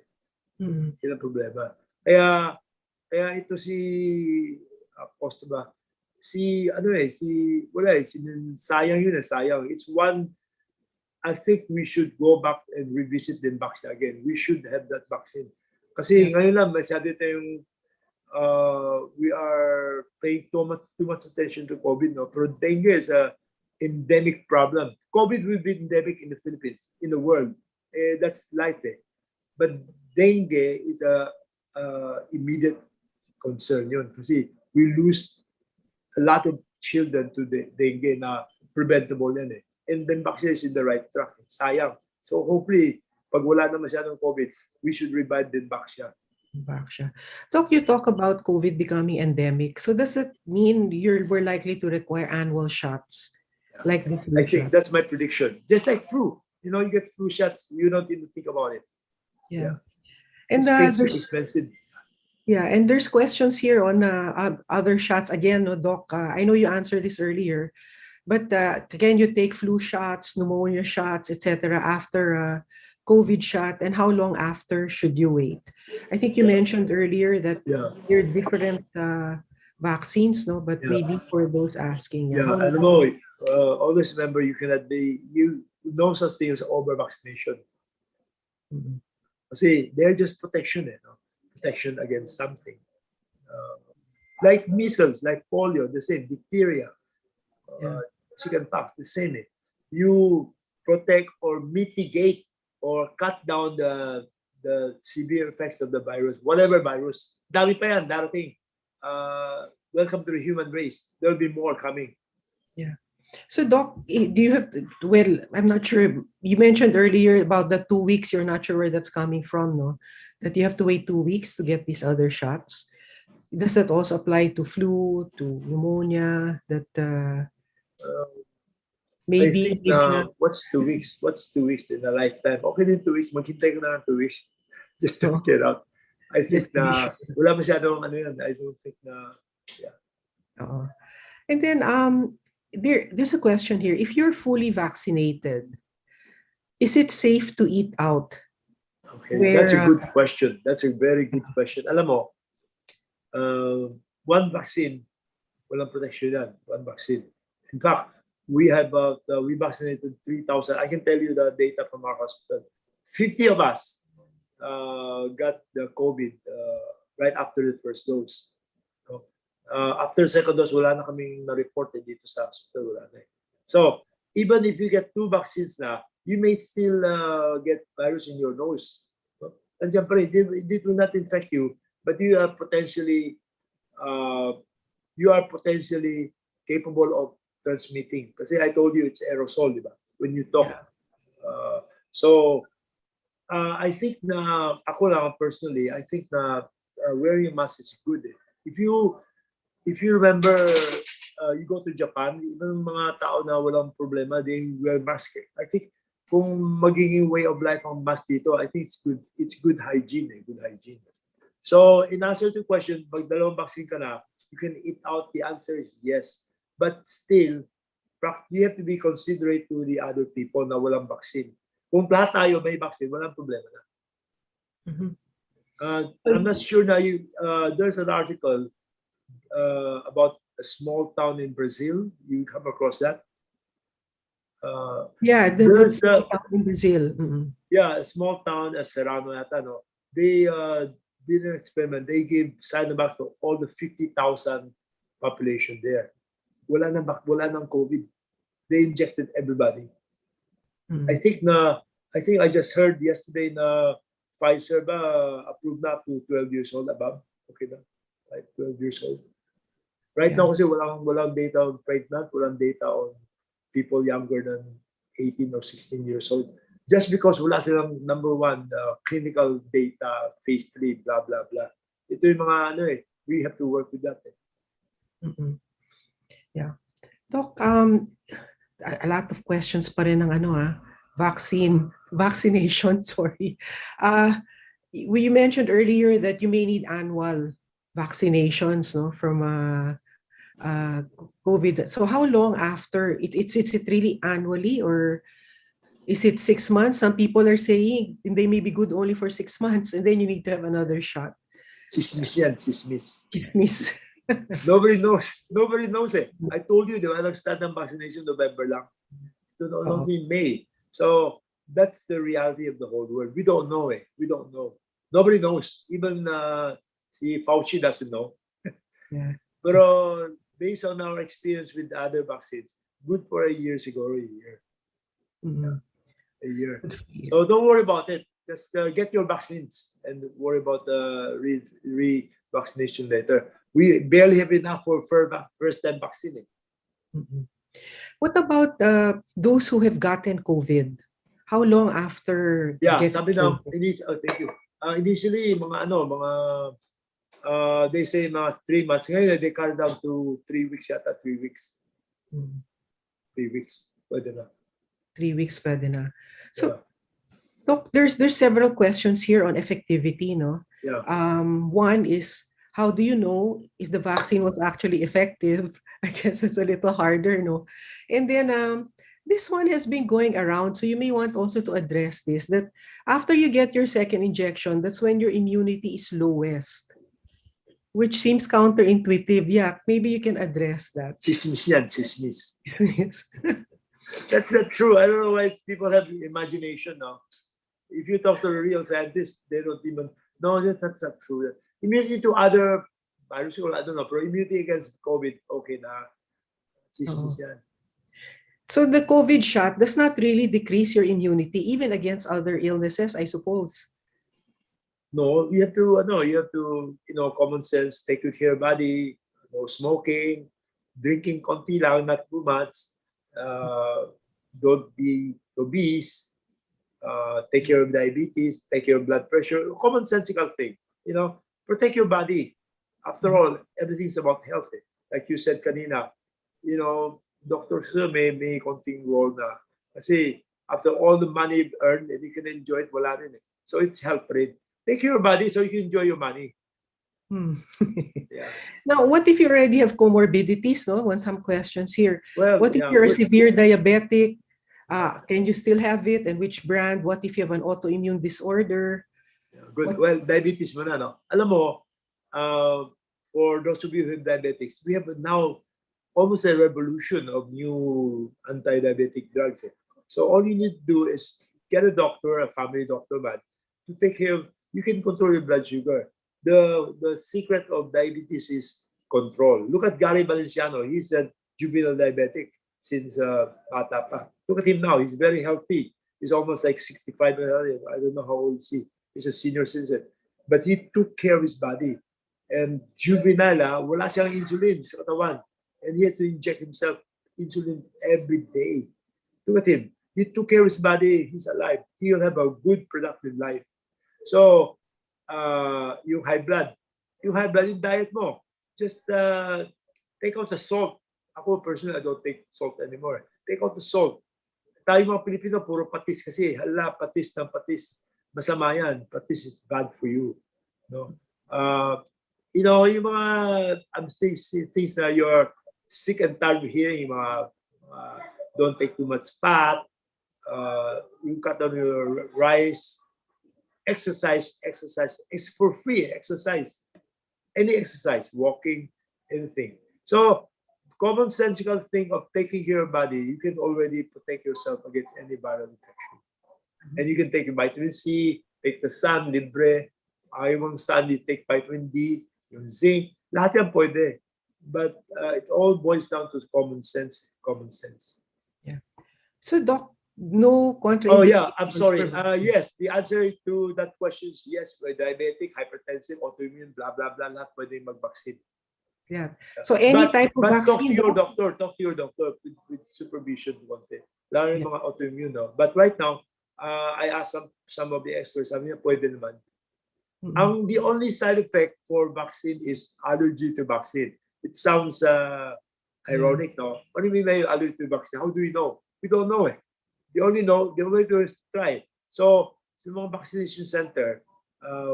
H: Yun ang problema. Kaya ito si Costa ba? Sayang yun, sayang. It's one, I think we should go back and revisit the vaccine again. We should have that vaccine. Kasi ngayon lang, masyado tayong we are paying too much attention to COVID, no? Pero dengue is a endemic problem. COVID will be endemic in the Philippines, in the world. That's life. But dengue is a immediate concern yun. Kasi we lose a lot of children to the dengue na preventable yan eh. And then vaccine is in the right track. Sayang. So hopefully, pag wala na masyadong COVID, we should revive the vaccine.
I: You talk about COVID becoming endemic. So does it mean we're likely to require annual shots? Like the flu
H: I think that's my prediction. Just like flu. You know, you get flu shots, you don't even think about it.
I: Yeah. And
H: it's expensive.
I: Yeah, and there's questions here on other shots. Again, no, Doc, I know you answered this earlier, but can you take flu shots, pneumonia shots, etc. after COVID shot, and how long after should you wait? I think you mentioned earlier that there are different vaccines, no? But maybe for those asking,
H: I don't know. Always remember, no such thing as over vaccination. See, they're just protection, protection against something. Like measles, like polio, the same, diphtheria, chickenpox, the same. You protect or mitigate or cut down the severe effects of the virus, whatever virus. Dami pa yan, darating. Welcome to the human race. There'll be more coming.
I: Yeah. So, Doc, do you have, well, I'm not sure. You mentioned earlier about the 2 weeks. You're not sure where that's coming from, no? That you have to wait 2 weeks to get these other shots. Does that also apply to flu, to pneumonia? That maybe.
H: I think, what's 2 weeks? What's 2 weeks in a lifetime? Okay, in 2 weeks, maghintay ka na ng 2 weeks just to get out. I think wala masyadong ano yan. I don't think yeah.
I: And then there's a question here. If you're fully vaccinated, is it safe to eat out?
H: Okay, that's a good question. That's a very good question. Alam mo, one vaccine, walang protection yan. One vaccine. In fact, we vaccinated 3,000. I can tell you the data from our hospital. 50 of us got the COVID right after the first dose. After the second dose, wala na kaming na-reported dito sa hospital. Wala na. So, even if you get 2 vaccines na, you may still get virus in your nose. And siyempre, it will not infect you, but you are potentially capable of transmitting. Kasi I told you it's aerosol, di ba? When you talk. So, I think na, ako lang personally, I think na wearing a mask is good. If you remember, you go to Japan, even mga tao na walang problema, they wear mask. I think kung magiging way of life ang mask dito, I think it's good. It's good hygiene. Good hygiene. So in answer to the question, pag dalawang vaccine ka na, you can eat out. The answer is yes. But still, you have to be considerate to the other people na walang vaccine. Kung lahat tayo may vaccine, walang problema na. I'm not sure na there's an article about a small town in Brazil. You come across that?
I: The small town in Brazil.
H: Yeah, a small town, Serrano yata, no? They did an experiment. They gave Sinovac to all the 50,000 population there. Wala nang COVID. They injected everybody. I think na I think I just heard yesterday na Pfizer ba approved na up to 12 years old above. Okay na. Like 12 years old. Right now kasi walang data on pregnant, walang data on people younger than 18 or 16 years old. Just because wala silang number one clinical data, phase 3, blah, blah, blah. Ito yung mga we have to work with that.
I: Yeah. Doc, a lot of questions pa rin ng vaccination, sorry. You mentioned earlier that you may need annual vaccinations, no, from COVID. So how long after? Is it really annually, or is it 6 months? Some people are saying they may be good only for 6 months, and then you need to have another shot.
H: Chismis yan, chismis.
I: Chismis.
H: Nobody knows eh. I told you, di ba, nag-start ng vaccination November lang. Ito na in May. So, that's the reality of the whole world. We don't know eh. We don't know. Nobody knows. Even si Fauci doesn't know.
I: Yeah.
H: Pero based on our experience with other vaccines, good for a year siguro, a year. A year. So don't worry about it. Just get your vaccines and worry about the re-vaccination later. We barely have enough for first-time vaccine.
I: What about those who have gotten COVID? How long after?
H: Yeah, sabi na, thank you. Initially, they say mga 3 months. Ngayon, they cut down to 3 weeks yata, 3 weeks. 3 weeks. Pwede na.
I: 3 weeks pwede na. So,
H: Yeah.
I: Doc, there's several questions here on effectivity, no?
H: Yeah.
I: One is, how do you know if the vaccine was actually effective? I guess it's a little harder, no? And then this one has been going around, so you may want also to address this, that after you get your second injection, that's when your immunity is lowest, which seems counterintuitive. Yeah, maybe you can address that.
H: Chismis yan, chismis.
I: Yes.
H: That's not true. I don't know why people have imagination now. If you talk to the real scientists, they don't even know that that's not true. Immunity to other viruses, I don't know, but immunity against COVID, okay na. Chismis yan.
I: So the COVID shot does not really decrease your immunity, even against other illnesses, I suppose.
H: No, you have to, common sense, take good care of your body, no smoking, drinking konti lang, not too much. Don't be obese. Take care of diabetes, take care of blood pressure. Commonsensical thing, protect your body. After all, everything's about health. Like you said kanina, doctors may konting role na. Kasi after all the money earned and you can enjoy it, wala rin eh. So it's health rin. Take care of your body so you can enjoy your money. Yeah.
I: Now, what if you already have comorbidities? No, want some questions here.
H: Well,
I: what if you're a severe diabetic? Can you still have it, and which brand? What if you have an autoimmune disorder?
H: Good. Well, diabetes mo na, no? Alam mo, for those of you who have diabetics, we have now almost a revolution of new anti-diabetic drugs. So all you need to do is get a doctor, a family doctor, to take care of. You can control your blood sugar. The secret of diabetes is control. Look at Gary Valenciano. He's a juvenile diabetic since bata pa. Look at him now. He's very healthy. He's almost like 65. I don't know how old is he. He's a senior citizen. But he took care of his body. And juvenile, wala siyang insulin sa katawan. And he has to inject himself insulin every day. Look at him. He took care of his body. He's alive. He'll have a good, productive life. So, yung high blood, yung diet mo, just take out the salt. Ako personally, I don't take salt anymore. Take out the salt. Tayo mga Pilipino, puro patis kasi. Hala, patis ng patis. Masama yan. Patis is bad for you. No? Yung mga things na you're sick and tired of hearing, yung mga don't take too much fat, you cut down your rice, exercise for free, exercise. Any exercise, walking, anything. So, commonsensical thing of taking care of your body, you can already protect yourself against any viral infection. And you can take vitamin C, take the sun, libre. Ayaw mong sun, you take vitamin D, yung zinc. Lahat yan pwede. But it all boils down to common sense.
I: Yeah. So, Doc, no
H: Oh yeah, I'm
I: contraindications
H: sorry.
I: for vaccine.
H: Yes, the answer to that question is yes. We're diabetic, hypertensive, autoimmune, blah blah blah. Lahat pwede mag-vaccine.
I: Yeah. So any type of
H: But talk to
I: vaccine,
H: your
I: Doc?
H: doctor. Talk to your doctor with supervision konti. Lalo yung
I: Yeah.
H: mga autoimmune, no? But right now, I asked some of the experts. Sabi niya, pwede naman.
I: Mm-mm.
H: The only side effect for vaccine is allergy to vaccine. It sounds ironic, no? What do you mean by allergy to vaccine? How do we know? We don't know. The only way to try. So sa mga vaccination center,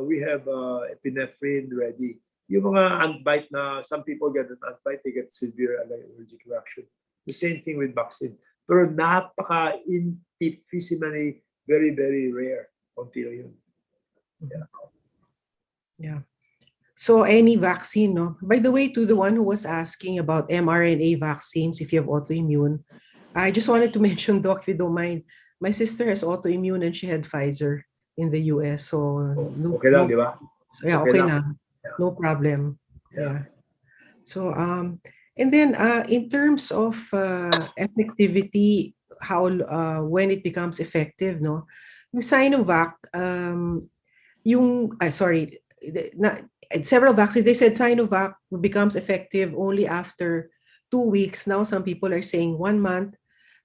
H: we have epinephrine ready. Yung mga antibite na some people get an antibite, they get severe allergic reaction. The same thing with vaccine. Pero infinitesimally very, very rare. Konti lang yun. Yeah.
I: Yeah. So any vaccine, no? By the way, to the one who was asking about mRNA vaccines, if you have autoimmune, I just wanted to mention, Doc, if you don't mind, my sister has autoimmune and she had Pfizer in the US. So
H: Okay lang, di ba?
I: Yeah,
H: Okay
I: okay
H: lang.
I: na.
H: Yeah.
I: No problem.
H: Yeah.
I: Yeah. So and then in terms of effectivity, how when it becomes effective, no? Yung Sinovac, several vaccines, they said Sinovac becomes effective only after 2 weeks. Now some people are saying 1 month.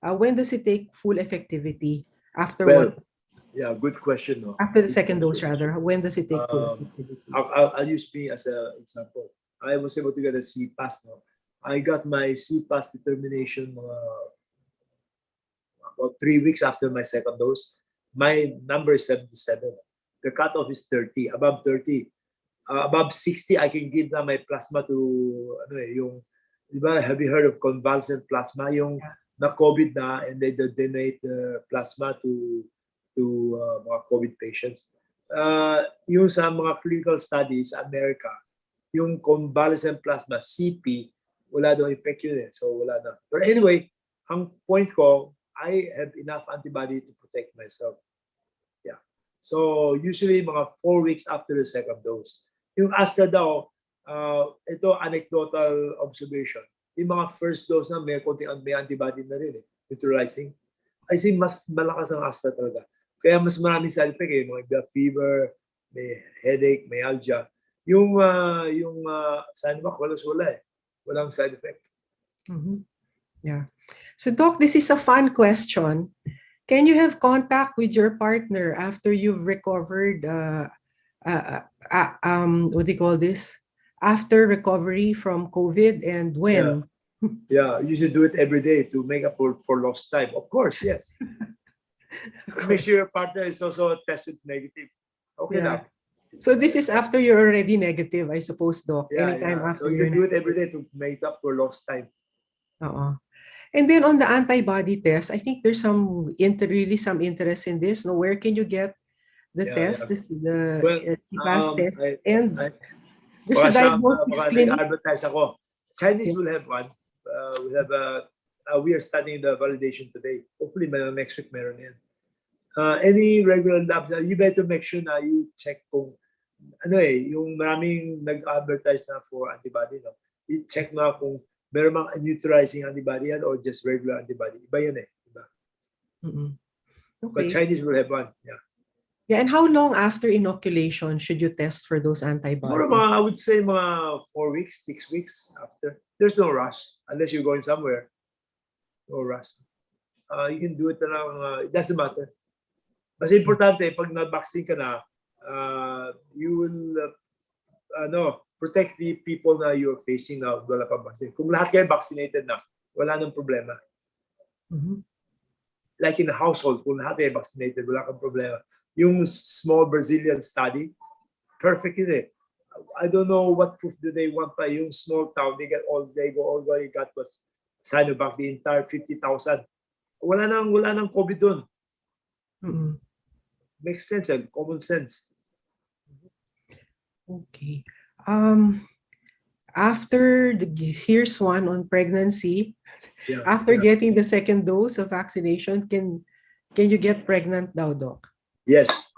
I: When does it take full effectivity? After
H: Well,
I: what?
H: yeah, good question. No?
I: After the
H: Good
I: second dose,
H: question.
I: rather. When does it take full effectivity?
H: I'll use me as an example. I was able to get a C pass now. I got my C pass determination about 3 weeks after my second dose. My number is 77. The cutoff is 30. Above 30. Above 60, I can give na my plasma to, have you heard of convalescent plasma? Yung na COVID na, and they donate the plasma to mga COVID patients. Yung sa mga clinical studies sa America, yung convalescent plasma, CP, wala daw effect yun eh. So wala na. But anyway, ang point ko, I have enough antibody to protect myself. Yeah. So usually mga 4 weeks after the second dose. Yung Astra daw, ito anecdotal observation. Yung mga first dose na may antibody na rin eh, neutralizing. I see mas malakas ang Astra talaga. Kaya mas maraming side effect eh, mga fever, may headache, may myalgia. Yung Sinovac, wala eh. Walang side effect.
I: Mm-hmm. Yeah. So Doc, this is a fun question. Can you have contact with your partner after you've recovered what do you call this? After recovery from COVID, and when?
H: Yeah, you should do it every day to make up for lost time. Of course, yes. Make sure your partner is also tested negative. Okay now.
I: So this is after you're already negative, I suppose, Doc.
H: Yeah,
I: Anytime
H: yeah.
I: after
H: So you
I: you're
H: do it every day to make up for lost time.
I: And then on the antibody test, I think there's some interest in this. No, where can you get the test?
H: Yeah.
I: This is the
H: Well,
I: fast test.
H: and
I: there's a diagnostics clinic.
H: Advertise ako. Chinese will have one. We are studying the validation today. Hopefully, next week meron yan. Any regular lab, you better make sure na you check kung yung maraming nag-advertise na for antibody, no? You check na kung meron mang neutralizing antibody yan or just regular antibody. Iba yan eh. Iba.
I: Okay.
H: But Chinese will have one. Yeah.
I: Yeah, and how long after inoculation should you test for those antibodies?
H: I would say mga 4 weeks, 6 weeks after. There's no rush unless you're going somewhere. No rush. You can do it na lang. It doesn't matter. Mas importante, pag na-vaccine ka na, you will protect the people na you're facing now wala pa vaccine. Kung lahat kayo vaccinated na, wala nang problema. Like in a household, kung lahat kayo vaccinated, wala kang problema. Yung small Brazilian study, perfect yun eh. I don't know what proof do they want pa. Yung small town, they go all they got was Sinovac, the entire 50,000. Wala nang COVID dun. Makes sense, common sense.
I: Okay. Here's one on pregnancy.
H: Yeah,
I: After getting the second dose of vaccination, can you get pregnant now, Doc?
H: Yes,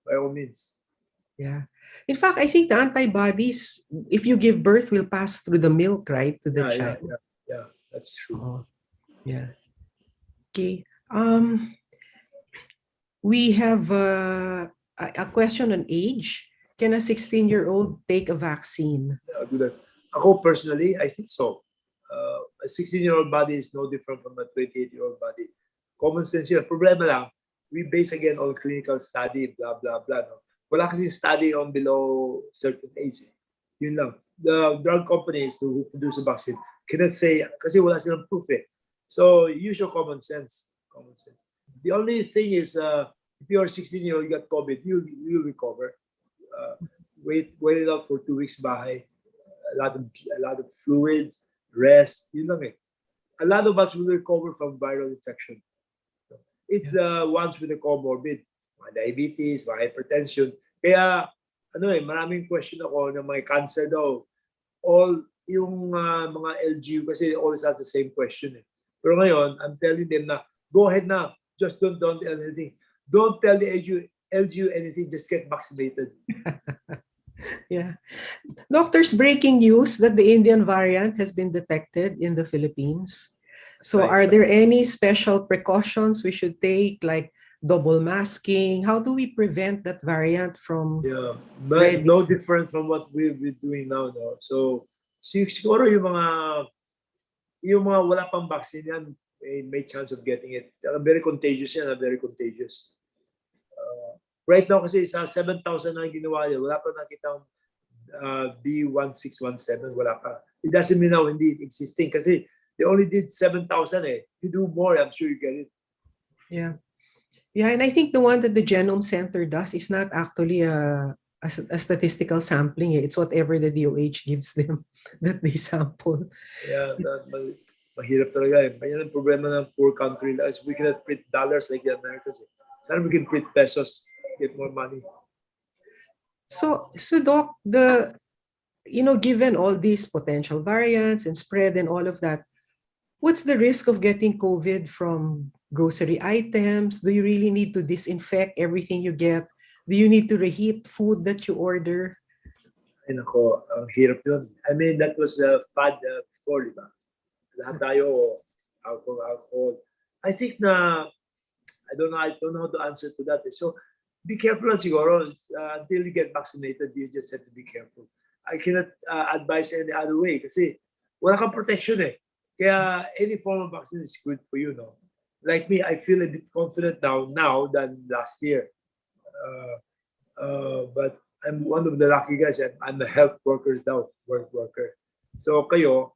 H: by all means.
I: Yeah. In fact, I think the antibodies, if you give birth, will pass through the milk, right, to the child.
H: Yeah, that's true.
I: Yeah. Okay. We have a question on age. Can a 16-year-old take a vaccine?
H: Do that. Ako personally, I think so. A 16-year-old body is no different from a 28-year-old body. Common sense yun. Problema lang, we base again on clinical study, blah, blah, blah. No? Wala kasi study on below certain age. Yun lang. The drug companies who produce a vaccine cannot say, kasi wala silang proof eh. So use your common sense. Common sense. The only thing is, if you're 16-year-old, you got COVID, you'll recover. Wait it out for 2 weeks bahay. A lot of fluids, rest, yun lang eh. A lot of us will recover from viral infection. It's ones with a comorbid, mga diabetes, mga hypertension. Kaya, maraming question ako ng mga cancer daw. All yung mga LGU kasi always ask the same question eh. Pero ngayon, I'm telling them na, go ahead na, just don't tell anything. Don't tell the LGU anything, just get vaccinated.
I: Yeah. Doctors, breaking news that the Indian variant has been detected in the Philippines. So are there any special precautions we should take, like double masking? How do we prevent that variant from...
H: Yeah, but no different from what we're doing now. No? So siguro yung mga wala pang vaccine yan, may chance of getting it. Very contagious yan, very contagious. Right now kasi sa 7,000 na ginawa niya, wala pa nakitang B1617, wala pa. It doesn't mean now hindi existing kasi they only did 7,000 eh. You do more, I'm sure you get it.
I: Yeah. Yeah, and I think the one that the Genome Center does is not actually a statistical sampling. It's whatever the DOH gives them that they sample.
H: Yeah, mahirap talaga eh. Yan ang problema ng poor country. We cannot print dollars like the Americans. Sana we can print pesos, get more money.
I: So Doc, given all these potential variants and spread and all of that, what's the risk of getting COVID from grocery items? Do you really need to disinfect everything you get? Do you need to reheat food that you order?
H: Ay nako, ang hirap yun. I mean, that was a fad before, di ba? Lahat tayo, alcohol. I think na, I don't know how to answer to that. So, be careful lang siguro. Until you get vaccinated, you just have to be careful. I cannot advise any other way kasi wala kang protection eh. Kaya any form of vaccine is good for you, no? Like me, I feel a bit confident now than last year. But I'm one of the lucky guys. I'm a health worker now, worker. So kayo,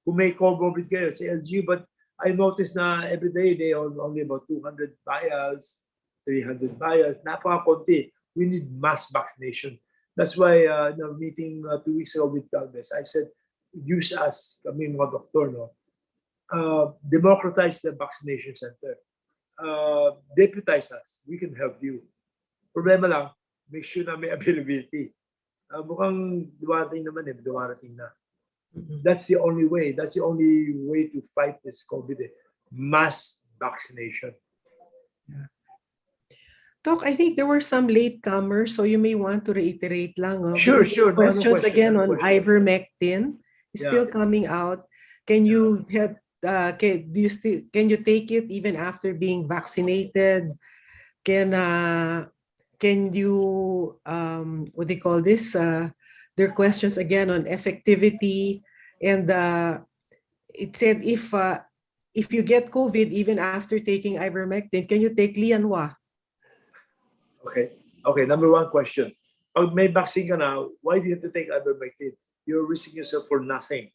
H: kung may comorbid kayo sa LG, but I noticed na every day they only about 200 vials, 300 vials, napaka-konti. We need mass vaccination. That's why in a meeting 2 weeks ago with Galvez, I said, use us, kami mga doktor, no? Democratize the vaccination center. Deputize us. We can help you. Problema lang, make sure na may availability. Mukhang dumarating naman eh, dumarating na. That's the only way. That's the only way to fight this COVID. Mass vaccination.
I: Yeah. Doc, I think there were some latecomers, so you may want to reiterate lang.
H: Sure.
I: Questions again on ivermectin is still coming out. Can you have? Can you take it even after being vaccinated? Can you what do you call this? There are questions again on effectivity, and it said if you get COVID even after taking ivermectin, can you take Lianhua?
H: Okay. Number one question. Pag may vaccine ka na, why do you have to take ivermectin? You're risking yourself for nothing.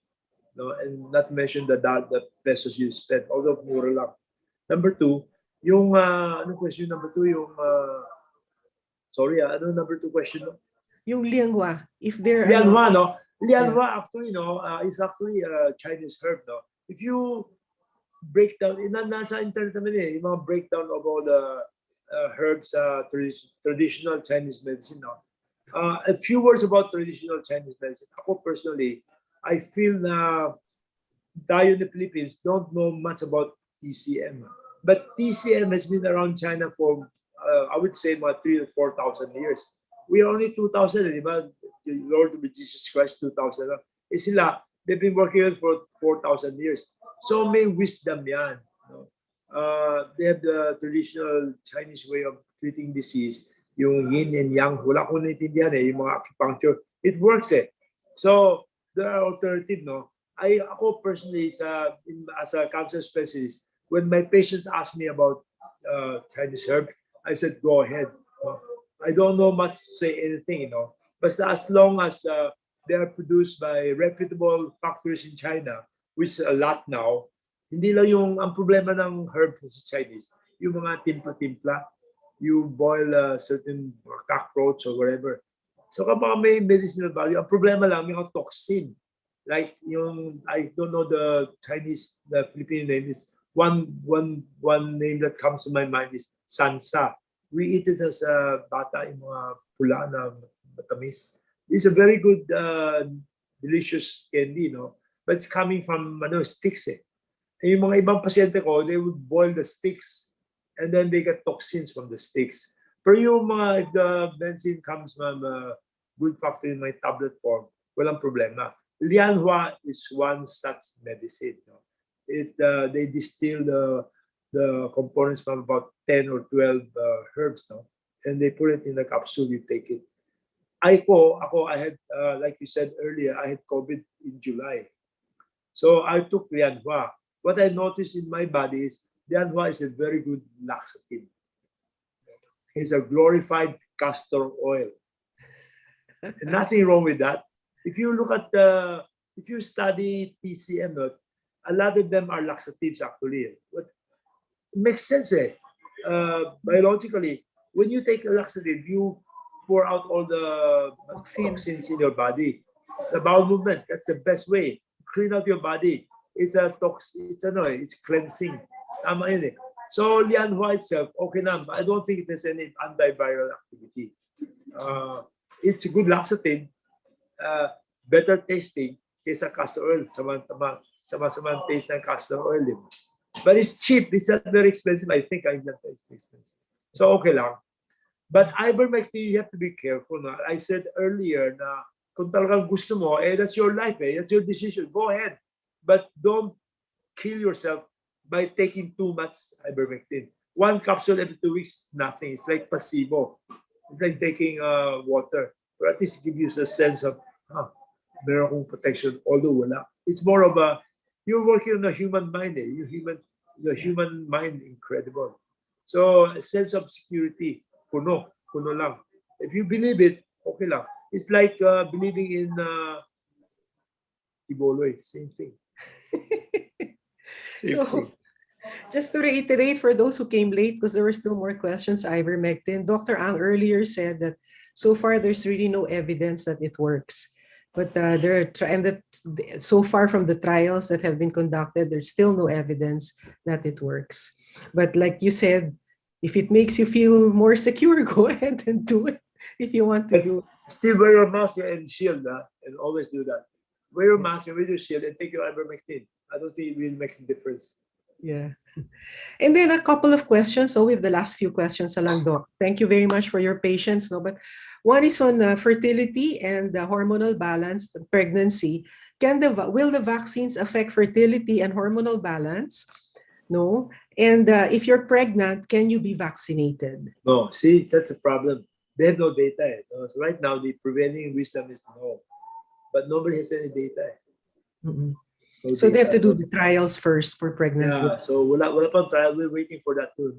H: No? And not mention the pesos you spend, although mura lang. Number two, yung, anong question number two? Yung, ano number two question? No?
I: Yung Lianhua. If there
H: Lianhua, no? Lianhua, actually, no, is actually a Chinese herb, no? If you break down, nasa internet naman eh, yung mga breakdown of all the herbs, traditional Chinese medicine. No? A few words about traditional Chinese medicine. Ako personally, I feel na tayo in the Philippines don't know much about TCM. But TCM has been around China for, I would say, about 3,000 to 4,000 years. We are only 2,000, di ba? The Lord of Jesus Christ, 2,000. Sila, they've been working on for 4,000 years. So may wisdom yan. No? They have the traditional Chinese way of treating disease, yung yin and yang. Wala ko naintindihan yung mga acupuncture. It works So there are alternatives, no? Ako personally, as a cancer specialist, when my patients ask me about Chinese herb, I said, go ahead. I don't know much to say anything, But as long as they are produced by reputable factories in China, which is a lot now, hindi lang ang problema ng herb sa Chinese, yung mga timpla-timpla, you boil a certain cockroach or whatever. So kapag may medicinal value, ang problema lang yung toxin. Like I don't know the Filipino name is one name that comes to my mind is sansa. We eat it as a bata, yung mga pula na matamis. It's a very good, delicious candy, But it's coming from sticks. Yung mga ibang pasyente ko, they would boil the sticks and then they get toxins from the sticks. Pero yung mga, if the medicine comes from a good factory in my tablet form, walang problema. Lianhua is one such medicine. They distill the components from about 10 or 12 herbs, and they put it in a capsule, you take it. I had, like you said earlier, I had COVID in July. So I took Lianhua. What I noticed in my body is Lianhua is a very good laxative. It's a glorified castor oil. And nothing wrong with that. If you look at if you study TCM, a lot of them are laxatives actually. But it makes sense, biologically. When you take a laxative, you pour out all the toxins in your body. It's a bowel movement. That's the best way. Clean out your body. It's it's cleansing. So Lianhua itself, okay na. I don't think it has any antiviral activity. It's a good laxative. Better tasting kaysa castor oil. Sama-samang taste ng castor oil. But it's cheap. It's not very expensive. I think I'm not very expensive. So okay lang. But ivermectin, you have to be careful. I said earlier na kung talagang gusto mo, that's your life. That's your decision. Go ahead. But don't kill yourself by taking too much ivermectin. One capsule every 2 weeks is nothing. It's like placebo. It's like taking water. But at least give you a sense of, meron akong protection, although wala. It's more of you're working on the human mind. The human mind, incredible. So a sense of security, puno lang. If you believe it, okay lang. It's like believing in Iboloy, same thing.
I: Just to reiterate for those who came late, because there were still more questions, ivermectin. Dr. Ang earlier said that so far there's really no evidence that it works. But so far from the trials that have been conducted, there's still no evidence that it works. But like you said, if it makes you feel more secure, go ahead and do it if you want to do it.
H: Still wear your mask and shield, and always do that. Wear your mask and wear your shield and take your ivermectin. I don't think it really makes a difference.
I: Yeah. And then a couple of questions. So we have the last few questions along, Doc. Thank you very much for your patience. But one is on fertility and the hormonal balance, pregnancy. Will the vaccines affect fertility and hormonal balance? No. And if you're pregnant, can you be vaccinated?
H: No. See, that's a problem. They have no data. Right now, the prevailing wisdom is no. But nobody has any data.
I: Mm-hmm. So they have to do the trials first for pregnant.
H: Yeah, so wala pang trial. We're waiting for that too.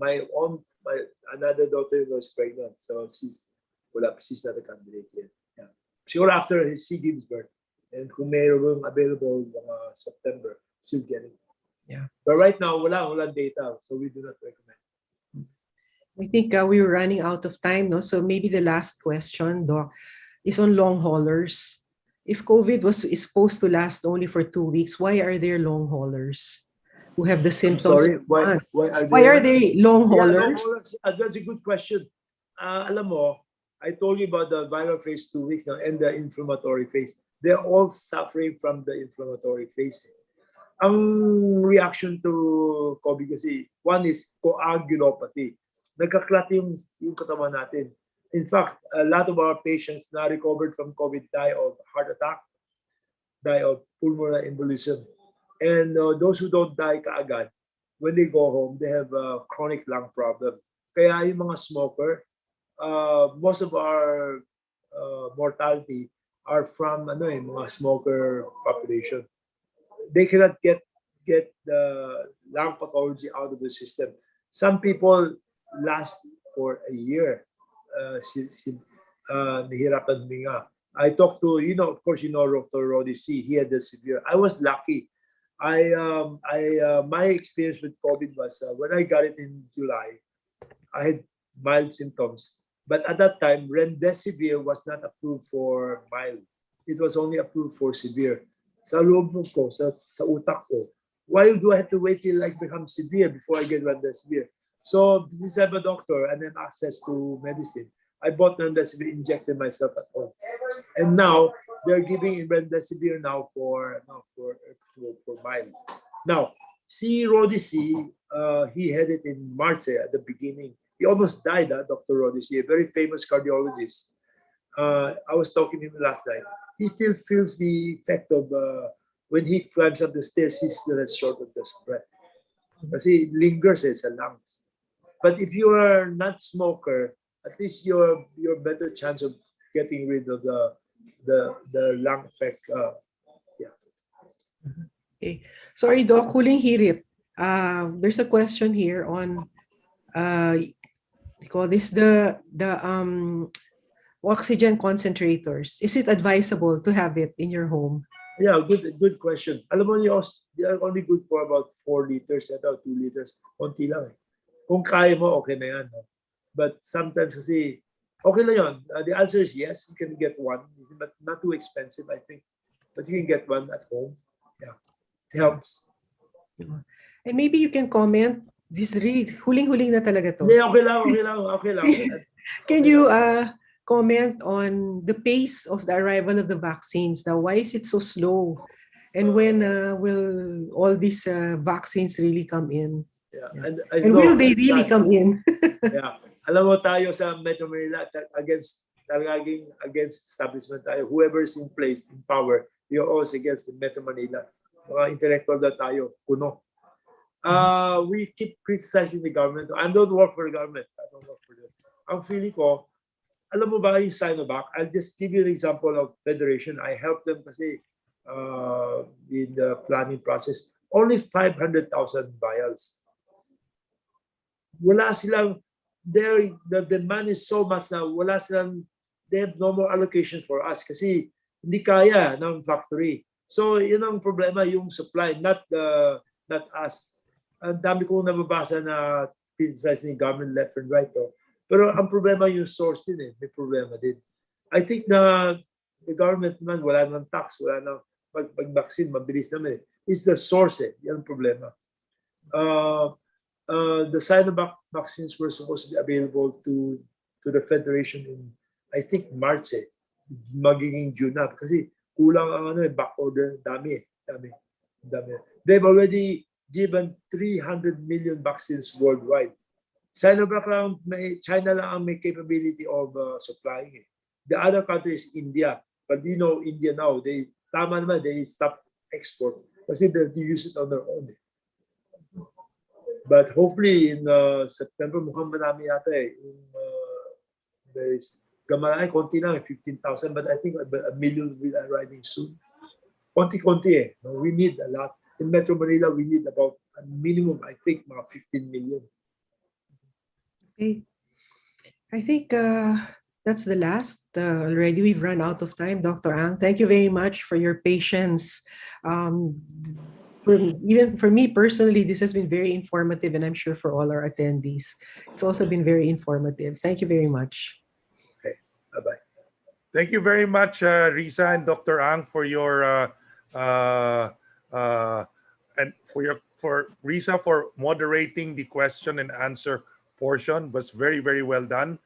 H: Another daughter was pregnant, so she's not a candidate yet. Yeah. Sure, after she gives birth, and kung mayroong available September, she'll get it.
I: Yeah.
H: But right now, wala data, so we do not recommend.
I: I think we were running out of time, no? So maybe the last question, Doc, is on long haulers. If COVID is supposed to last only for 2 weeks, why are there long haulers who have the symptoms?
H: Sorry,
I: why are they long haulers?
H: That's a good question. Alam mo, I told you about the viral phase 2 weeks now and the inflammatory phase. They're all suffering from the inflammatory phase. Ang reaction to COVID kasi, one is coagulopathy. Nagkaklat yung katawan natin. In fact, a lot of our patients now recovered from COVID die of heart attack, die of pulmonary embolism. And those who don't die kaagad, when they go home, they have a chronic lung problem. Kaya yung mga smoker, most of our mortality are from mga smoker population. They cannot get the lung pathology out of the system. Some people last for a year. Nahirapan huminga. I talked to, of course, Dr. Roddy C. He had the severe. I was lucky. My experience with COVID was when I got it in July, I had mild symptoms. But at that time, remdesivir was not approved for mild. It was only approved for severe. Sa loob ko, sa utak ko, why do I have to wait till I become severe before I get remdesivir? So, since I'm a doctor and have access to medicine, I bought remdesivir, injected myself at home. And now, they're giving remdesivir now for mild. Now, see Rodisi, he had it in March at the beginning. He almost died, Dr. Rodisi, a very famous cardiologist. I was talking to him last night. He still feels the effect of when he climbs up the stairs, he's still short of the breath. Kasi it lingers sa lungs. But if you are not smoker, at least you're better chance of getting rid of the lung effect.
I: Okay. Sorry, Doc, huling hirit. There's a question here on we call this the oxygen concentrators. Is it advisable to have it in your home?
H: Yeah, good question. Alam mo, they are only good for about 4 liters, 2 liters. Konti lang eh. Kung kaya mo, okay na yan. No? But sometimes kasi, okay lang yun. The answer is yes, you can get one, but not too expensive, I think. But you can get one at home. Yeah, it helps.
I: And maybe you can comment, this huling-huling na talaga to.
H: Yeah, okay lang.
I: Can you comment on the pace of the arrival of the vaccines? Now, why is it so slow? And when will all these vaccines really come in?
H: Yeah.
I: And will they really come in?
H: Yeah. Alam mo tayo sa Metro Manila, against establishment tayo. Whoever's in place, in power, you're always against the Metro Manila. Mga intellectual na tayo, kuno. We keep criticizing the government. I don't work for the government. I don't work for them. Ang feeling ko, alam mo ba yung Sinovac? I'll just give you an example of Federation. I helped them kasi in the planning process. Only 500,000 vials. Wala silang, the demand is so much na wala silang, they have no more allocation for us kasi hindi kaya ng factory. So, yun ang problema, yung supply, not us. Ang dami kong nababasa na criticizing government left and right. Pero ang problema yung source din eh. May problema din. I think na the government man, wala nang tax, wala nang pag-vaccine, mabilis naman eh. It's the source eh. Yan ang problema. The Sinovac vaccines were supposed to be available to the Federation in, I think, March eh. Magiging June na. Kasi kulang ang back order. Dami. They've already given 300 million vaccines worldwide. Sinovac lang, China lang ang may capability of supplying it. The other country is India. But India now, they stop export kasi they use it on their own. But hopefully in September, mukhang marami yata eh. There's gamalay, konti lang, 15,000, but I think a million will be arriving soon. Konti-konti eh. We need a lot. In Metro Manila, we need about a minimum, I think, mga 15 million.
I: Okay. I think that's the last. Already we've run out of time. Dr. Ang, thank you very much for your patience. Even for me personally, this has been very informative, and I'm sure for all our attendees, it's also been very informative. Thank you very much.
H: Okay, bye-bye.
A: Thank you very much, Risa and Dr. Ang, for your and for Risa for moderating the question and answer portion. Was very, very well done.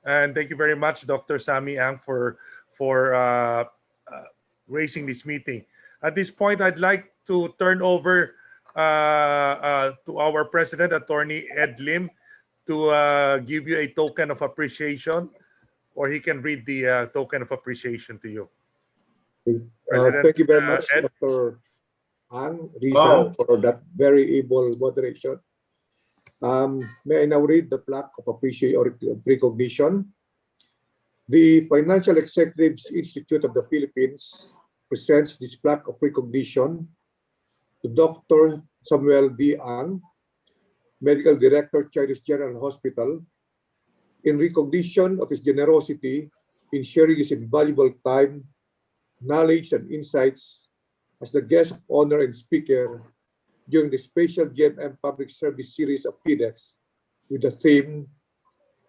A: And thank you very much, Dr. Sammy Ang, for raising this meeting. At this point, I'd like to turn over to our President, Attorney Ed Lim, to give you a token of appreciation, or he can read the token of appreciation to you.
B: Thank you very much,
A: Ed.
B: Dr. Ang, Risa, for that very able moderation. May I now read the plaque of appreciation or recognition? The Financial Executives Institute of the Philippines presents this plaque of recognition to Dr. Samuel B. Ang, Medical Director, Chinese General Hospital, in recognition of his generosity in sharing his invaluable time, knowledge, and insights as the guest of honor and speaker during the special GMM Public Service Series of FIDEX with the theme,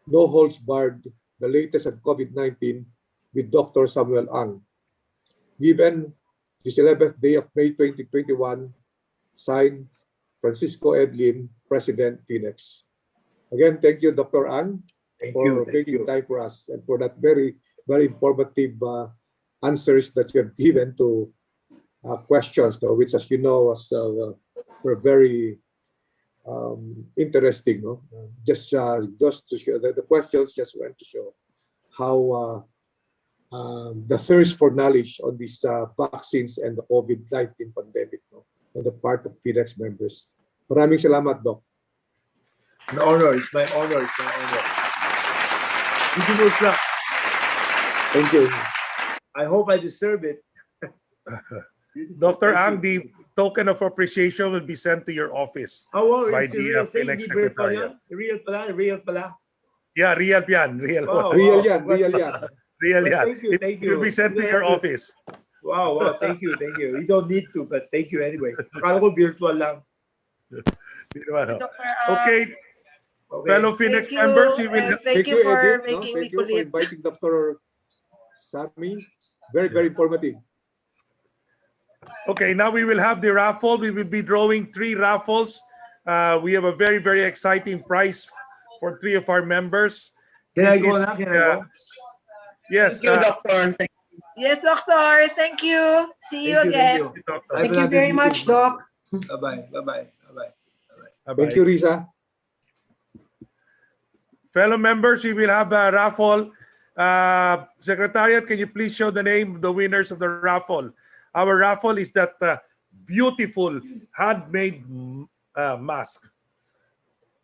B: No Holds Barred, the latest on COVID-19 with Dr. Samuel Ang. Given this 11th day of May 2021, signed Francisco Edlin, President, FIDEX. Again, thank you, Dr. Ang, for making time for us and for that very, very informative answers that you have given to questions, which, as you know, were very interesting. No? Just to show that the questions just went to show how the thirst for knowledge on these vaccines and the COVID-19 pandemic, no? On the part of FIDEX members. Maraming salamat, Doc.
H: An honor. It's my honor. It's my honor. Beautiful plaque.
B: Thank you.
H: I hope I deserve it.
A: Dr.
H: Thank
A: Ang,
H: you.
A: the token of appreciation will be sent to your office.
H: Oh, wow,
A: by
H: it's a
A: the
H: real thing.
A: FIDEX
H: Libre pala
A: Secretariat.
H: yan? Real pala, real pala.
A: Yeah, real yan. Real.
H: Wow.
B: Real yan, real yan.
A: Real
H: Well,
A: yan.
H: thank you.
A: It will be sent to
H: You
A: your
H: don't have
A: office.
H: Wow, thank you. You don't need to, but thank you anyway. Akala ko virtual lang.
A: Di naman, ho.
G: Dr. Ang,
A: Okay,
H: Okay.
A: fellow FIDEX
G: thank you,
A: members, we will
G: and thank you for
B: Edith, no?
G: making me
B: Thank you for
G: kulit.
B: inviting Dr. Sami. Very, very informative.
A: Okay, now we will have the raffle. We will be drawing 3 raffles. We have a very, very exciting prize for 3 of our members.
H: Can I
A: This
H: go
A: is
H: now? Can
A: the,
H: I go?
A: yes,
D: Thank you, Doctor.
G: Yes, Doctor. Thank you. See you again.
A: Doctor.
I: Thank you very much, Doc.
H: Bye-bye. Bye-bye. Bye-bye.
A: Bye-bye.
B: Thank you, Risa.
A: Fellow members, we will have a raffle. Secretariat, can you please show the name of the winners of the raffle? Our raffle is that beautiful handmade mask.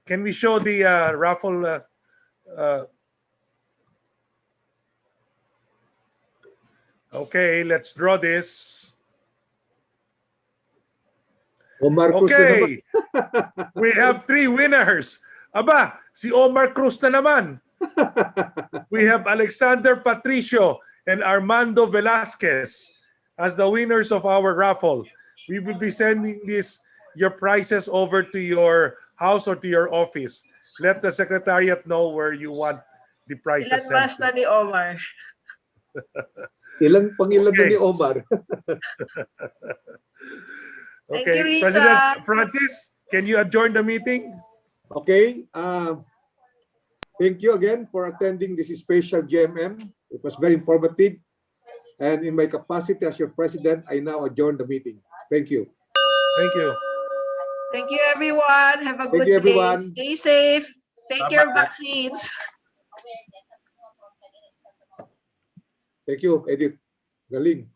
A: Can we show the raffle? Okay, let's draw this.
B: Omar Cruz na naman.
A: Okay, we have 3 winners. Aba, si Omar Cruz na naman. We have Alexander Patricio and Armando Velasquez as the winners of our raffle. We will be sending your prizes over to your house or to your office. Let the secretariat know where you want the prizes
G: Ilan mas na
A: sent.
G: ni Omar?
B: Pangilan na
A: Okay.
B: ni Omar.
G: Thank
A: Okay,
G: you, Risa.
A: President Francis, can you adjourn the meeting?
B: Okay. Thank you again for attending this special GMM. It was very informative. And in my capacity as your president, I now adjourn the meeting. Thank you.
A: Thank you.
G: Thank you, everyone. Have a
B: Thank
G: good
B: you,
G: day.
B: everyone.
G: Stay safe. Take
A: Bye-bye.
G: your vaccines.
B: Thank you, Edith. Galing.